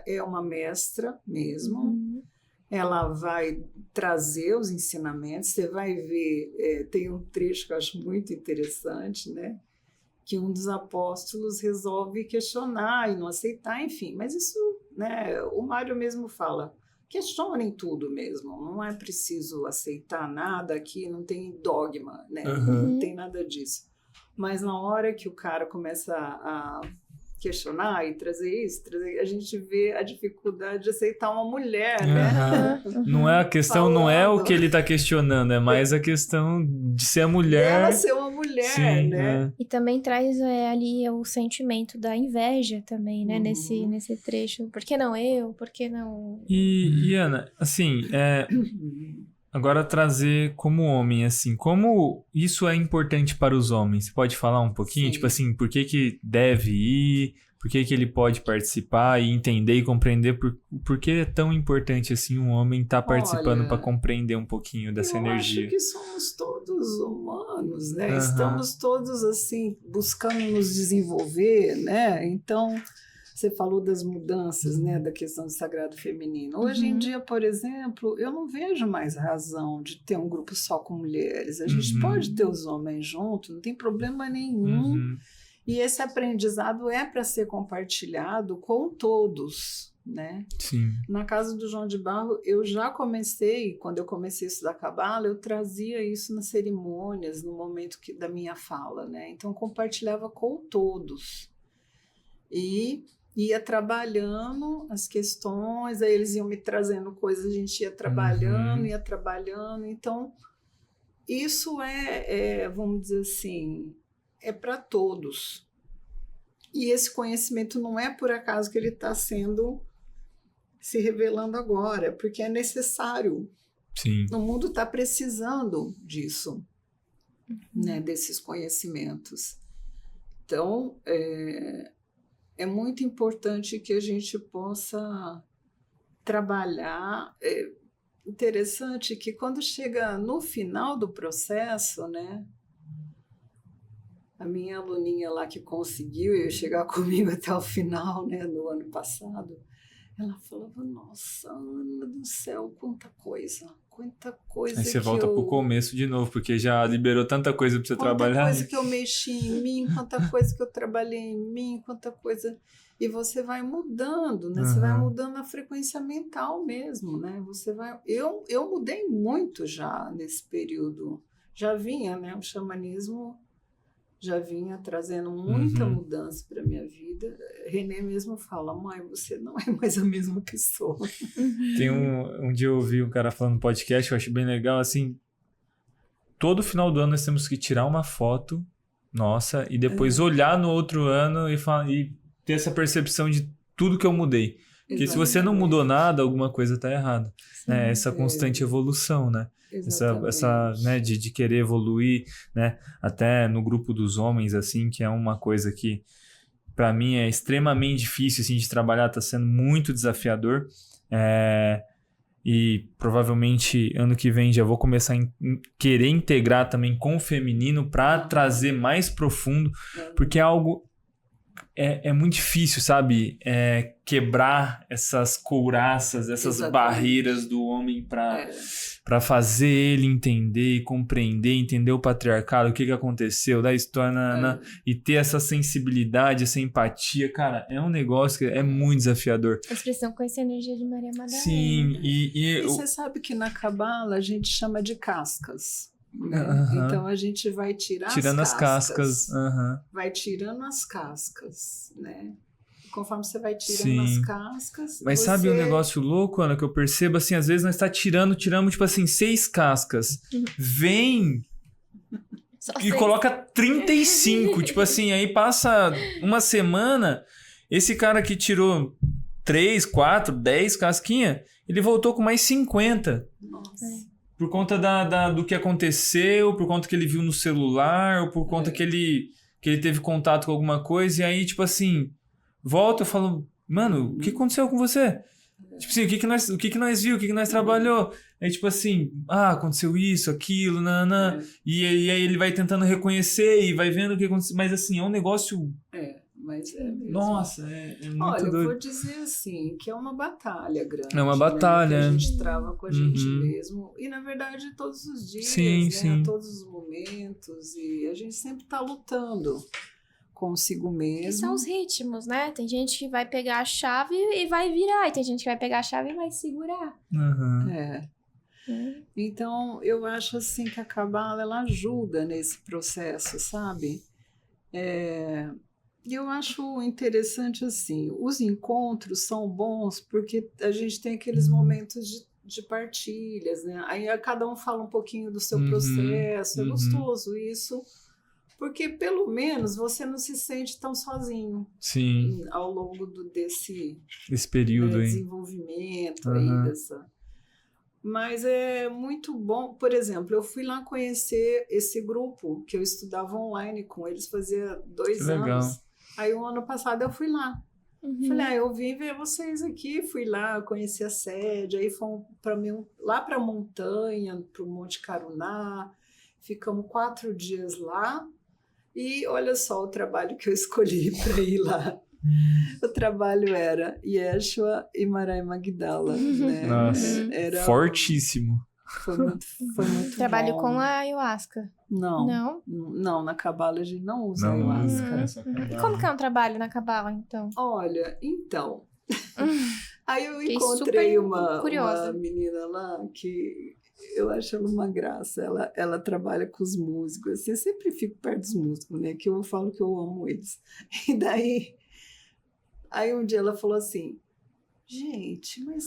é uma mestra mesmo. Ela vai trazer os ensinamentos. Você vai ver, tem um trecho que eu acho muito interessante, né? Que um dos apóstolos resolve questionar e não aceitar, enfim. Mas isso, né? O Mário mesmo fala, questionem tudo mesmo. Não é preciso aceitar nada aqui, não tem dogma, né? Não tem nada disso. Mas na hora que o cara começa a questionar e trazer isso, a gente vê a dificuldade de aceitar uma mulher, né? Não é a questão, não é o que ele está questionando, é mais a questão de ser a mulher. Ela ser uma mulher, sim, né? E também traz ali o sentimento da inveja também, né? Nesse trecho. Por que não eu? Por que não... E Ana, assim, agora trazer como homem, assim, como isso é importante para os homens? Você pode falar um pouquinho? Sim. Tipo assim, por que deve ir? Por que ele pode participar e entender e compreender? Por que é tão importante, assim, um homem estar participando para compreender um pouquinho dessa energia? Eu acho que somos todos humanos, né? Estamos todos, assim, buscando nos desenvolver, né? Então... Você falou das mudanças, né, da questão do sagrado feminino. Hoje em dia, por exemplo, eu não vejo mais razão de ter um grupo só com mulheres. A gente pode ter os homens juntos, não tem problema nenhum. E esse aprendizado é para ser compartilhado com todos, né? Sim. Na casa do João de Barro, eu já comecei, quando eu comecei a estudar Cabala, eu trazia isso nas cerimônias, no momento da minha fala, né? Então, eu compartilhava com todos. E ia trabalhando as questões, aí eles iam me trazendo coisas, a gente ia trabalhando. Então, isso vamos dizer assim, é para todos. E esse conhecimento não é por acaso que ele está se revelando agora, porque é necessário. Sim. O mundo está precisando disso, né, desses conhecimentos. Então, é muito importante que a gente possa trabalhar. Interessante que quando chega no final do processo, né? A minha aluninha lá que conseguiu chegar comigo até o final, né, no ano passado, ela falava, nossa, Ana do céu, quanta coisa Aí você que volta pro começo de novo, porque já liberou tanta coisa pra você trabalhar. Quanta coisa que eu mexi em mim, quanta coisa que eu trabalhei em mim, quanta coisa... E você vai mudando, né? Você vai mudando a frequência mental mesmo, né? Você vai... Eu mudei muito já nesse período. Já vinha, né? O xamanismo já vinha trazendo muita mudança para minha vida. Renê mesmo fala, mãe, você não é mais a mesma pessoa. Tem um dia eu ouvi um cara falando no podcast, eu acho bem legal, assim, todo final do ano nós temos que tirar uma foto nossa e depois olhar no outro ano e ter essa percepção de tudo que eu mudei. Porque se você não mudou nada, alguma coisa está errada. Né? Essa constante evolução, né? Essa né, de querer evoluir, né? Até no grupo dos homens, assim, que é uma coisa que para mim é extremamente difícil assim, de trabalhar, está sendo muito desafiador. E provavelmente ano que vem já vou começar a querer integrar também com o feminino para trazer mais profundo, porque é algo... É muito difícil, sabe? Quebrar essas couraças, essas barreiras do homem para fazer ele entender e compreender, entender o patriarcado, o que aconteceu, da história, e ter essa sensibilidade, essa empatia. Cara, é um negócio que é muito desafiador. A expressão com essa energia de Maria Madalena. Sim, e você sabe que na Cabala a gente chama de cascas. Né? Então a gente vai tirando as cascas. Vai tirando as cascas, né? Conforme você vai tirando as cascas... Mas sabe um negócio louco, Ana, que eu percebo? Assim, às vezes nós tiramos, tipo assim, 6 cascas. Vem e coloca 35. Tipo assim, aí passa uma semana, esse cara que tirou 3, 4, 10 casquinhas, ele voltou com mais 50. Nossa. Por conta do que aconteceu, por conta que ele viu no celular, ou por conta que ele teve contato com alguma coisa, e aí, tipo assim, volta, eu falo, mano, o que aconteceu com você? Tipo assim, o que nós viu, o que nós trabalhou? Aí, tipo assim, aconteceu isso, aquilo, e aí ele vai tentando reconhecer e vai vendo o que aconteceu, mas assim, é um negócio... Mas é mesmo. Nossa, é muito Olha, doido. Eu vou dizer assim, que é uma batalha grande. É uma batalha. Né, que a gente trava com a gente mesmo. E, na verdade, todos os dias, sim. A todos os momentos. E a gente sempre está lutando consigo mesmo. Que são os ritmos, né? Tem gente que vai pegar a chave e vai virar. E tem gente que vai pegar a chave e vai segurar. Então, eu acho assim que a Cabala, ela ajuda nesse processo, sabe? E eu acho interessante assim, os encontros são bons porque a gente tem aqueles momentos de partilhas, né? Aí cada um fala um pouquinho do seu processo, é gostoso isso, porque pelo menos você não se sente tão sozinho. Sim. Ao longo desse período, desenvolvimento aí dessa... Mas é muito bom. Por exemplo, eu fui lá conhecer esse grupo que eu estudava online com eles fazia 2 anos. Legal. Aí o ano passado eu fui lá. Falei, eu vim ver vocês aqui. Fui lá, conheci a sede. Aí fomos lá para a montanha, para o Monte Caruná. Ficamos 4 dias lá. E olha só o trabalho que eu escolhi para ir lá. O trabalho era Yeshua e Maria Magdala. Né? Nossa, fortíssimo. Foi muito Trabalho bom. com a ayahuasca. Não, na Cabala a gente não usa ayahuasca. E como que é um trabalho na Cabala, então? Olha, aí eu encontrei uma menina lá que eu acho ela uma graça. Ela trabalha com os músicos. Assim, eu sempre fico perto dos músicos, né? Que eu falo que eu amo eles. E daí... Aí um dia ela falou assim, gente, mas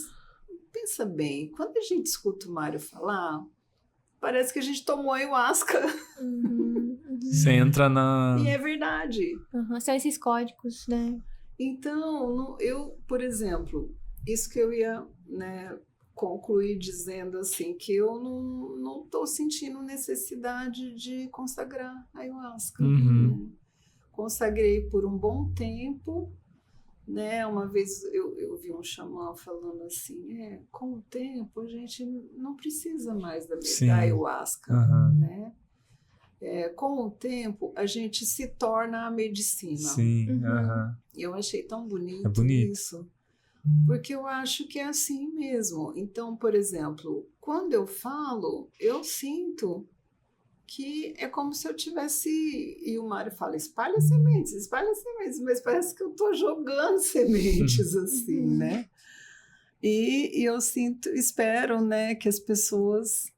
pensa bem, quando a gente escuta o Mário falar, parece que a gente tomou ayahuasca. Você entra na... E é verdade. São esses códigos, né? Então, eu, por exemplo, isso que eu ia concluir dizendo assim, que eu não estou sentindo necessidade de consagrar a ayahuasca. Consagrei por um bom tempo, né? Uma vez eu vi um xamã falando assim, com o tempo a gente não precisa mais da ayahuasca, né? Com o tempo a gente se torna a medicina. Sim, Eu achei tão bonito, isso, porque eu acho que é assim mesmo. Então, por exemplo, quando eu falo, eu sinto que é como se eu tivesse... E o Mário fala, espalha sementes, mas parece que eu estou jogando sementes, assim, né? E eu espero, né, que as pessoas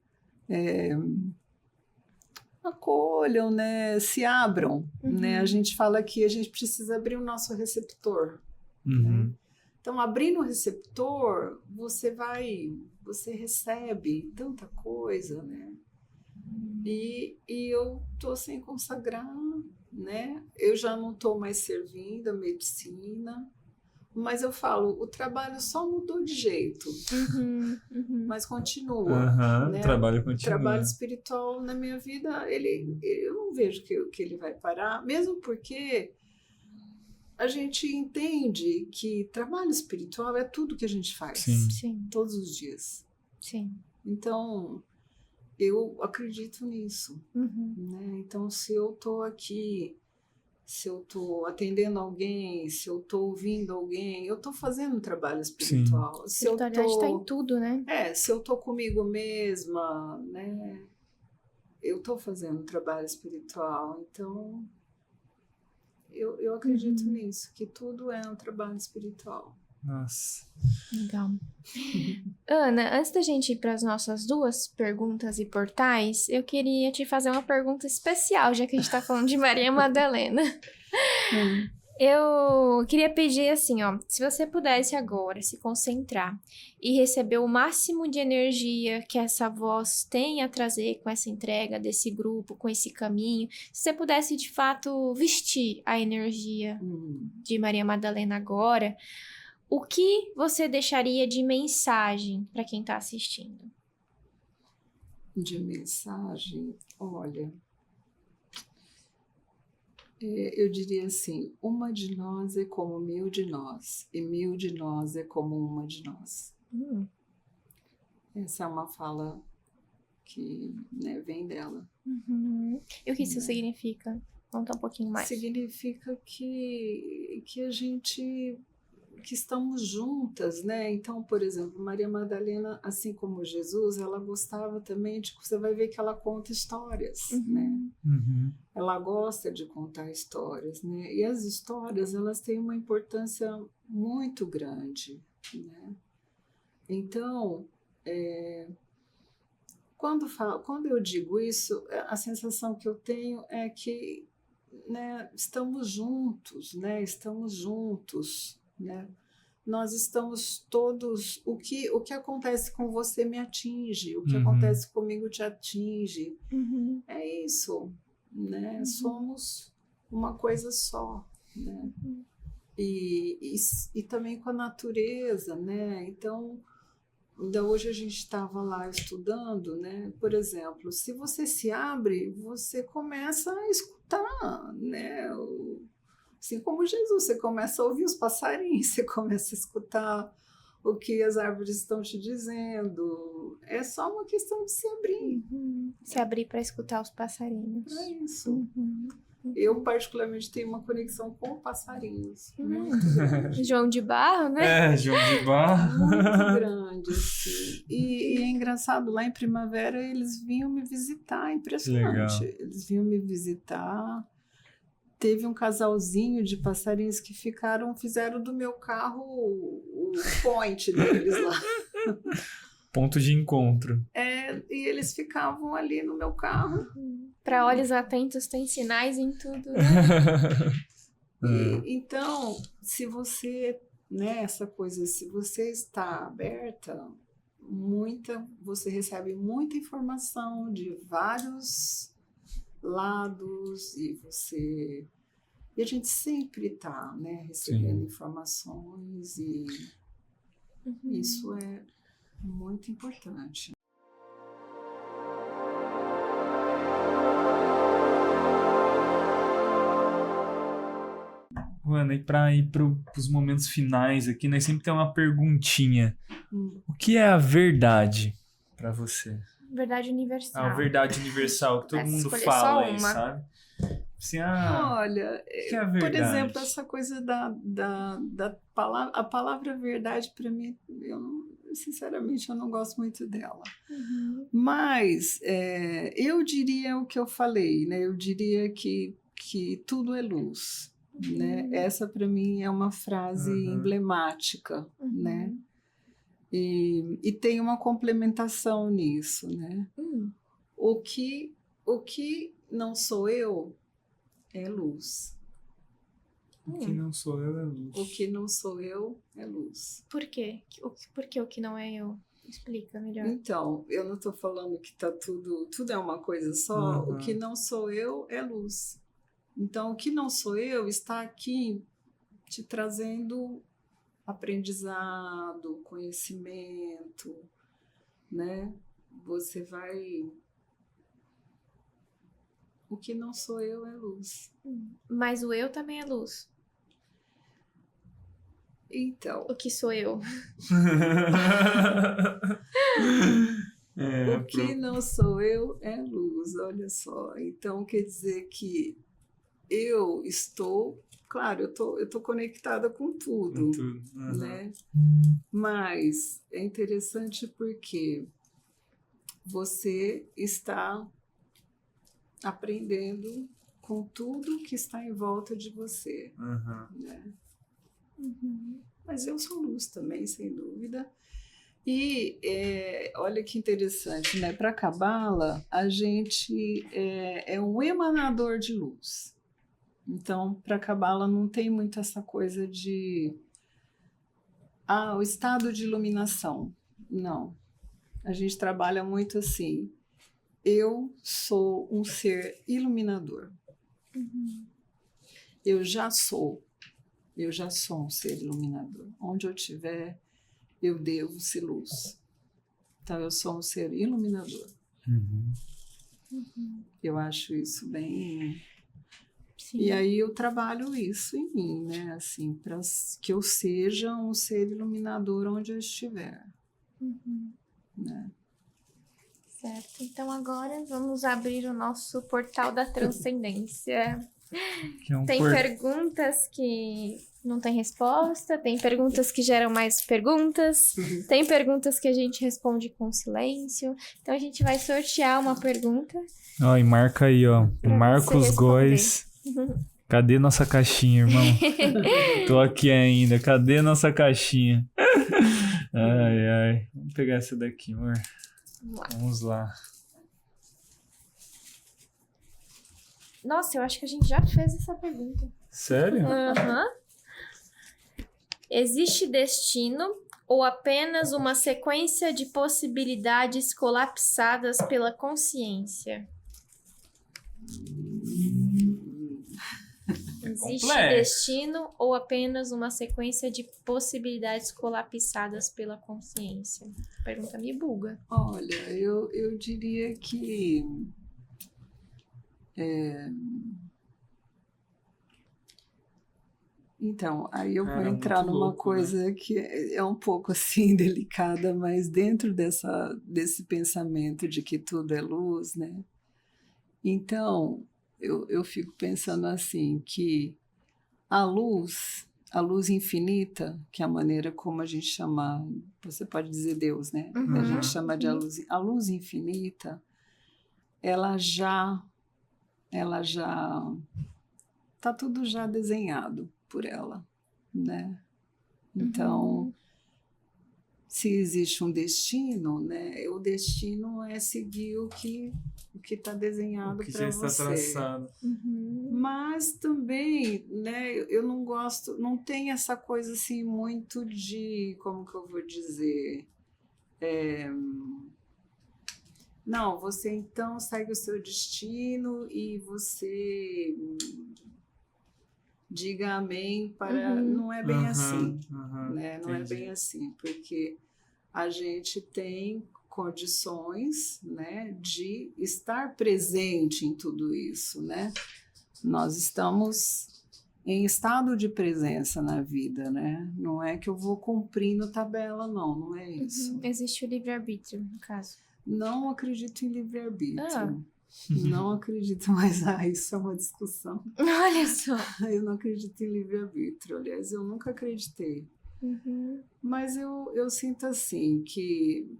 acolham, né, se abram, né? A gente fala que a gente precisa abrir o nosso receptor, né? Então, abrindo o receptor, você recebe tanta coisa, né? E eu estou sem consagrar, né? Eu já não estou mais servindo a medicina, mas eu falo, o trabalho só mudou de jeito, mas continua. Né? O trabalho continua. O trabalho espiritual na minha vida, eu não vejo que ele vai parar, mesmo porque a gente entende que trabalho espiritual é tudo que a gente faz, todos os dias. Sim. Então, eu acredito nisso. Né? Então, se eu estou aqui, se eu estou atendendo alguém, se eu estou ouvindo alguém, eu estou fazendo um trabalho espiritual. A espiritualidade está em tudo, né? Se eu estou comigo mesma, né? Eu estou fazendo um trabalho espiritual. Então, eu acredito nisso, que tudo é um trabalho espiritual. Nossa. Legal. Ana, antes da gente ir para as nossas 2 perguntas e portais, eu queria te fazer uma pergunta especial, já que a gente está falando de Maria Madalena. Eu queria pedir assim, ó, se você pudesse agora se concentrar e receber o máximo de energia que essa voz tem a trazer com essa entrega desse grupo, com esse caminho, se você pudesse de fato vestir a energia de Maria Madalena agora, o que você deixaria de mensagem para quem está assistindo? De mensagem, olha, eu diria assim, uma de nós é como 1000 de nós, e 1000 de nós é como uma de nós. Essa é uma fala que, né, vem dela. E o que isso significa? Conta um pouquinho mais. Significa que a gente... que estamos juntas, né? Então, por exemplo, Maria Madalena, assim como Jesus, ela gostava também de... Você vai ver que ela conta histórias, né? Ela gosta de contar histórias, né? E as histórias, elas têm uma importância muito grande, né? Então, quando eu digo isso, a sensação que eu tenho é que, né, estamos juntos, né? Estamos juntos, né? Nós estamos todos... O que acontece com você me atinge, o que acontece comigo te atinge. É isso, né? Somos uma coisa só, né? E também com a natureza, né? Então, ainda hoje a gente estava lá estudando, né? Por exemplo, se você se abre, você começa a escutar, né? Assim como Jesus, você começa a ouvir os passarinhos, você começa a escutar o que as árvores estão te dizendo. É só uma questão de se abrir. Se abrir para escutar os passarinhos. É isso. Eu, particularmente, tenho uma conexão com passarinhos. Muito grande. João de Barro, né? João de Barro. Muito grande, assim. E é engraçado, lá em primavera eles vinham me visitar, impressionante. Legal. Eles vinham me visitar. Teve um casalzinho de passarinhos que fizeram do meu carro o point deles lá. Ponto de encontro. E eles ficavam ali no meu carro. Para olhos atentos tem sinais em tudo, né? Então, se você, né, essa coisa, se você está aberta, você recebe muita informação de vários lados e a gente sempre está, né, recebendo informações e isso é muito importante. Ana, e para ir para os momentos finais aqui, nós sempre temos uma perguntinha. O que é a verdade para você? Verdade universal. A verdade universal, que todo Vai mundo escolher fala só aí, uma. sabe? Assim, Olha, o que é a verdade? por exemplo, essa coisa da palavra, a palavra verdade, para mim, sinceramente, eu não gosto muito dela. Mas eu diria o que eu falei, né? Eu diria que tudo é luz. Né? Essa, para mim, é uma frase emblemática, né? E tem uma complementação nisso, né? O que não sou eu é luz. O que não sou eu é luz. O que não sou eu é luz. Por quê? Por que o que não é eu? Explica melhor. Então, eu não estou falando que tá tudo é uma coisa só. O que não sou eu é luz. Então, o que não sou eu está aqui te trazendo aprendizado, conhecimento, né? Você vai... O que não sou eu é luz. Mas o eu também é luz. Então... O que sou eu? O que não sou eu é luz, olha só. Então, quer dizer que eu estou... Claro, eu tô conectada com tudo, né? Mas é interessante porque você está aprendendo com tudo que está em volta de você, né? Mas eu sou luz também, sem dúvida. E olha que interessante, né? Para a Cabala, a gente é um emanador de luz. Então, para a Cabala não tem muito essa coisa de o estado de iluminação. Não. A gente trabalha muito assim. Eu sou um ser iluminador. Eu já sou um ser iluminador. Onde eu estiver, eu devo ser luz. Então, eu sou um ser iluminador. Eu acho isso bem... Sim. E aí eu trabalho isso em mim, né? Assim, para que eu seja um ser iluminador onde eu estiver. Né? Certo. Então agora vamos abrir o nosso portal da transcendência. Tem perguntas que não tem resposta, tem perguntas que geram mais perguntas, tem perguntas que a gente responde com silêncio. Então a gente vai sortear uma pergunta. E marca aí, ó. Marcos Góes. Cadê nossa caixinha, irmão? Tô aqui ainda. Cadê nossa caixinha? Ai. Vamos pegar essa daqui, amor. Vamos lá. Nossa, eu acho que a gente já fez essa pergunta. Sério? Existe destino ou apenas uma sequência de possibilidades colapsadas pela consciência? Existe destino ou apenas uma sequência de possibilidades colapsadas pela consciência? Pergunta me buga. Olha, eu diria que então, aí eu vou entrar numa louco, coisa, né? Que é um pouco assim delicada, mas dentro desse pensamento de que tudo é luz, né? Então, eu fico pensando assim, que a luz infinita, que é a maneira como a gente chama, você pode dizer Deus, né? A gente chama de a luz infinita, ela já tá tudo já desenhado por ela, né? Então, se existe um destino, né? O destino é seguir o que está desenhado para você. O que já está traçado. Mas também, né? Eu não gosto, não tem essa coisa assim muito de, como que eu vou dizer? Não, você então segue o seu destino e você diga amém para... Não é bem assim, né? Não é bem assim, porque a gente tem condições, né, de estar presente em tudo isso, né? Nós estamos em estado de presença na vida, né? Não é que eu vou cumprindo tabela, não é isso. Existe o livre-arbítrio, no caso. Não acredito em livre-arbítrio. Ah. Não acredito, mas isso é uma discussão. Olha só. Eu não acredito em livre-arbítrio. Aliás, eu nunca acreditei. Mas eu sinto assim que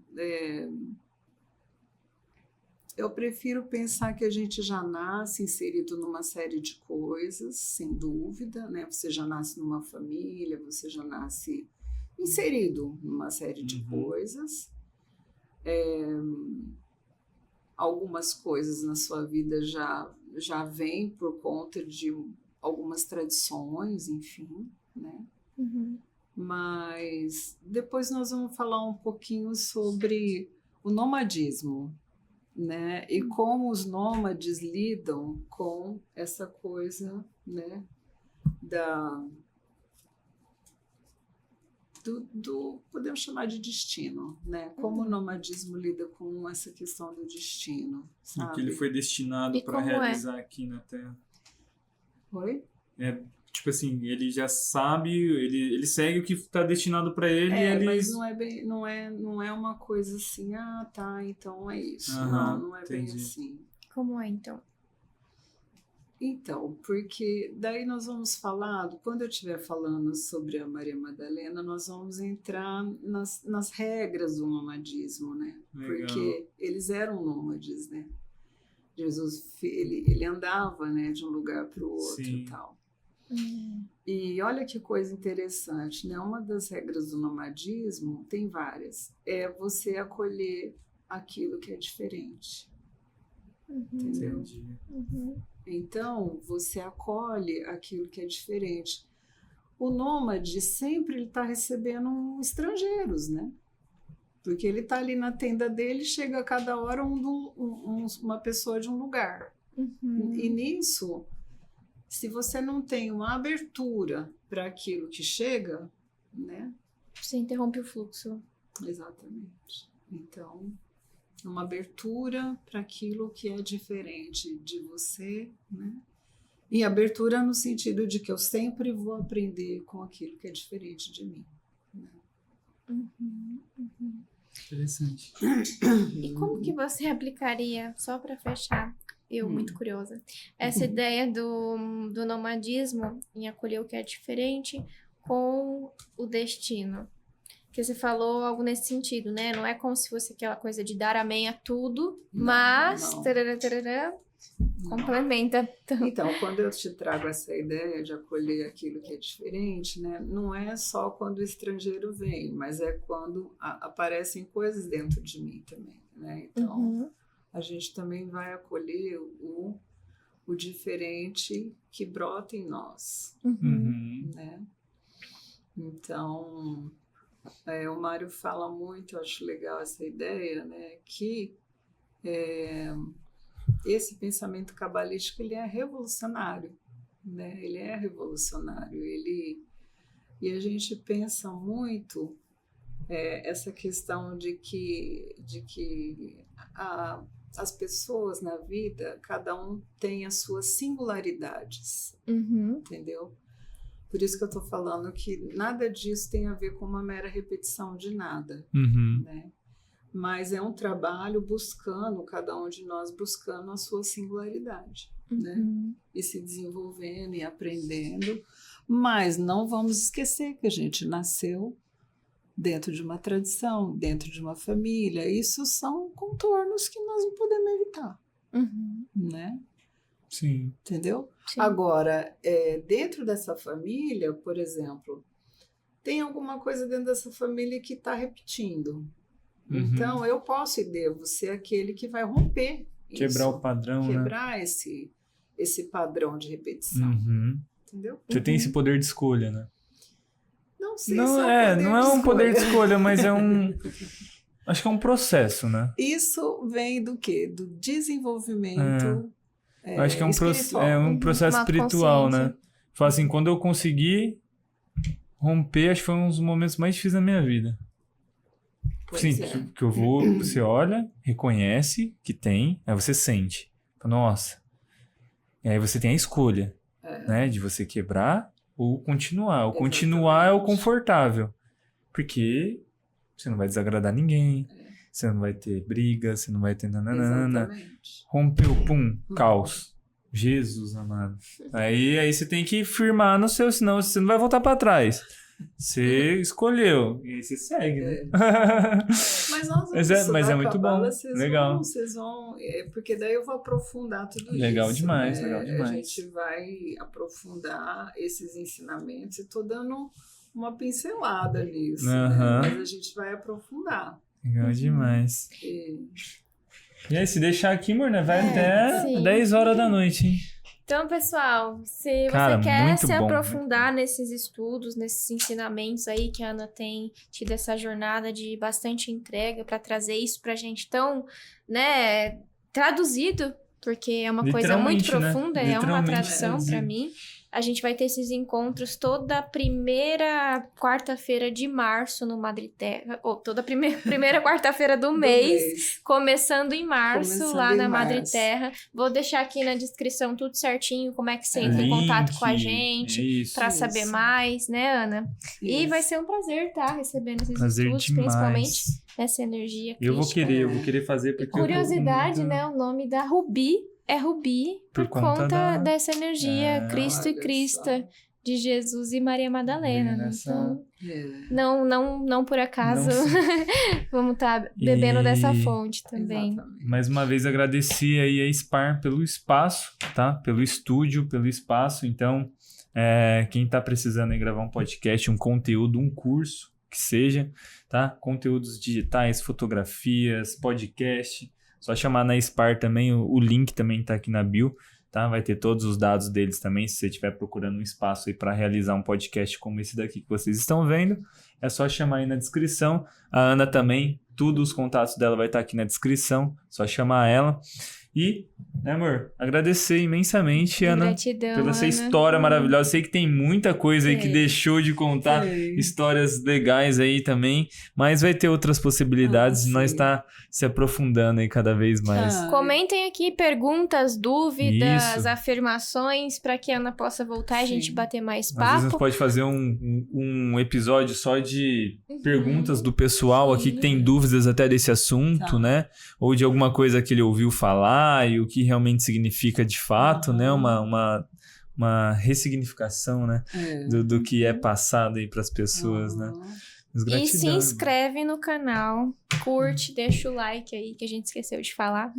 eu prefiro pensar que a gente já nasce inserido numa série de coisas, sem dúvida, né? Você já nasce numa família, você já nasce inserido numa série de coisas. Algumas coisas na sua vida já vêm por conta de algumas tradições, enfim, né? Mas depois nós vamos falar um pouquinho sobre o nomadismo, né? E como os nômades lidam com essa coisa, né? Do podemos chamar de destino, né? Como o nomadismo lida com essa questão do destino, sabe? O que ele foi destinado para realizar aqui na Terra. Oi? Tipo assim, ele já sabe, ele segue o que está destinado para ele. Mas não é uma coisa assim, tá, então é isso. Não é entendi. bem assim. Como é, então? Então, porque daí nós vamos falar, quando eu estiver falando sobre a Maria Madalena, nós vamos entrar nas regras do nomadismo, né? Legal. Porque eles eram nômades, né? Jesus, ele andava, né, de um lugar para o outro e tal. E olha que coisa interessante, né? Uma das regras do nomadismo, tem várias, é você acolher aquilo que é diferente. Entendeu? Então, você acolhe aquilo que é diferente. O nômade sempre está recebendo estrangeiros, né? Porque ele está ali na tenda dele, chega a cada hora uma pessoa de um lugar. E nisso, se você não tem uma abertura para aquilo que chega, né? Você interrompe o fluxo. Exatamente. Então, uma abertura para aquilo que é diferente de você, né? E abertura no sentido de que eu sempre vou aprender com aquilo que é diferente de mim. Né? Interessante. E como que você aplicaria, só para fechar, muito curiosa, essa ideia do nomadismo em acolher o que é diferente com o destino? Que você falou algo nesse sentido, né? Não é como se fosse aquela coisa de dar amém a tudo, mas complementa. Então, quando eu te trago essa ideia de acolher aquilo que é diferente, né? Não é só quando o estrangeiro vem, mas é quando aparecem coisas dentro de mim também, né? Então, a gente também vai acolher o diferente que brota em nós, né? Então, o Mário fala muito, eu acho legal essa ideia, né? Que esse pensamento cabalístico, ele é revolucionário, né? Ele é revolucionário, e a gente pensa muito essa questão de que as pessoas na vida, cada um tem as suas singularidades, entendeu? Por isso que eu estou falando que nada disso tem a ver com uma mera repetição de nada, né? Mas é um trabalho buscando, cada um de nós buscando a sua singularidade, né? E se desenvolvendo e aprendendo. Mas não vamos esquecer que a gente nasceu dentro de uma tradição, dentro de uma família. Isso são contornos que nós não podemos evitar, né? Sim. Entendeu? Sim. Agora, dentro dessa família, por exemplo, tem alguma coisa dentro dessa família que está repetindo. Então, eu posso e devo ser aquele que vai romper Quebrar isso, o padrão, quebrar, né? esse padrão de repetição. Entendeu? Você tem esse poder de escolha, né? Não sei Não, se é um poder não de é um poder de escolha. escolha, mas é um... Acho que é um processo, né? Isso vem do quê? Do desenvolvimento Eu acho que é um espiritual. processo Uma espiritual, consciência. né? Fala assim, quando eu consegui romper, acho que foi um dos momentos mais difíceis da minha vida. Pois Sim, é. que eu vou, você olha, reconhece que tem, aí você sente. Fala, nossa. E aí você tem a escolha. né? De você quebrar ou continuar. O Exatamente. continuar é o confortável. Porque você não vai desagradar ninguém, você não vai ter briga, você não vai ter nananana. Exatamente. Rompeu, pum, caos. Jesus amado. Aí você tem que firmar no seu, senão você não vai voltar pra trás. Você escolheu. E aí você segue, né? Mas nós vamos Mas é muito bom. Legal. Vocês vão, porque daí eu vou aprofundar tudo isso. Legal demais, né? legal demais. A gente vai aprofundar esses ensinamentos e tô dando uma pincelada nisso, né? Mas a gente vai aprofundar. Legal demais. E aí, se deixar aqui, amor, né? Vai até sim. 10 horas da noite, hein? Então, pessoal, se Cara, você quer muito se bom, aprofundar nesses estudos, nesses ensinamentos aí que a Ana tem tido essa jornada de bastante entrega para trazer isso pra gente tão, né, traduzido, porque é uma coisa muito Literalmente, né? profunda, é uma Literalmente tradução para traduzido. mim. A gente vai ter esses encontros toda primeira quarta-feira de março no Madre Terra, ou toda primeira quarta-feira do mês. Começando em março, lá na Madre Terra. Vou deixar aqui na descrição tudo certinho, como é que você entra em contato com a gente, para saber mais, né, Ana? E vai ser um prazer estar recebendo esses estudos, demais. principalmente essa energia crística. Eu vou querer fazer porque Curiosidade, eu tô né? O nome da Rubi é Rubi por conta dessa energia Cristo e Crista de Jesus e Maria Madalena. Né? Então, não por acaso vamos estar bebendo dessa fonte também. Exatamente. Mais uma vez agradecer aí a SPAR pelo espaço, tá? Pelo estúdio, pelo espaço. Então, quem tá precisando aí gravar um podcast, um conteúdo, um curso, que seja, tá? Conteúdos digitais, fotografias, podcast, só chamar na SPAR também, o link também tá aqui na bio, tá? Vai ter todos os dados deles também, se você estiver procurando um espaço aí para realizar um podcast como esse daqui que vocês estão vendo, é só chamar aí na descrição. A Ana também, os contatos dela vai estar aqui na descrição, só chamar ela. E, né, amor, agradecer imensamente, Ana, Gratidão, pela essa Ana. história maravilhosa. Sei que tem muita coisa aí que deixou de contar, histórias legais aí também, mas vai ter outras possibilidades de nós estar se aprofundando aí cada vez mais. Comentem aqui perguntas, dúvidas, Isso. afirmações, para que a Ana possa voltar e a gente bater mais Às vezes a gente papo. pode fazer um episódio só de perguntas do pessoal aqui que tem dúvidas até desse assunto, né? Ou de alguma coisa que ele ouviu falar e o que realmente significa de fato, né? Uma ressignificação, né? Do que é passado aí para as pessoas, né? Mas E se gratidão, inscreve no canal, curte, deixa o like aí que a gente esqueceu de falar.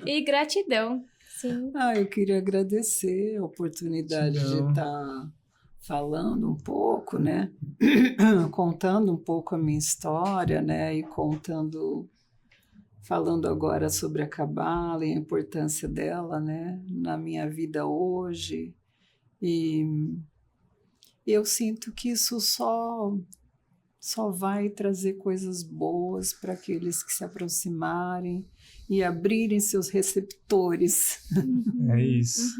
E gratidão. Sim. Eu queria agradecer a oportunidade de estar falando um pouco, né? Contando um pouco a minha história, né? E falando agora sobre a Cabala e a importância dela, né? Na minha vida hoje. E eu sinto que isso só vai trazer coisas boas para aqueles que se aproximarem e abrirem seus receptores. É isso.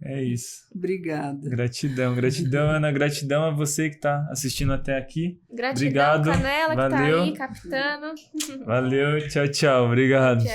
É isso. Obrigada. Gratidão, Ana. Gratidão a você que está assistindo até aqui. Gratidão, Obrigado. Canela, Valeu. que tá aí captando. Valeu, tchau, tchau. Obrigado. Tchau.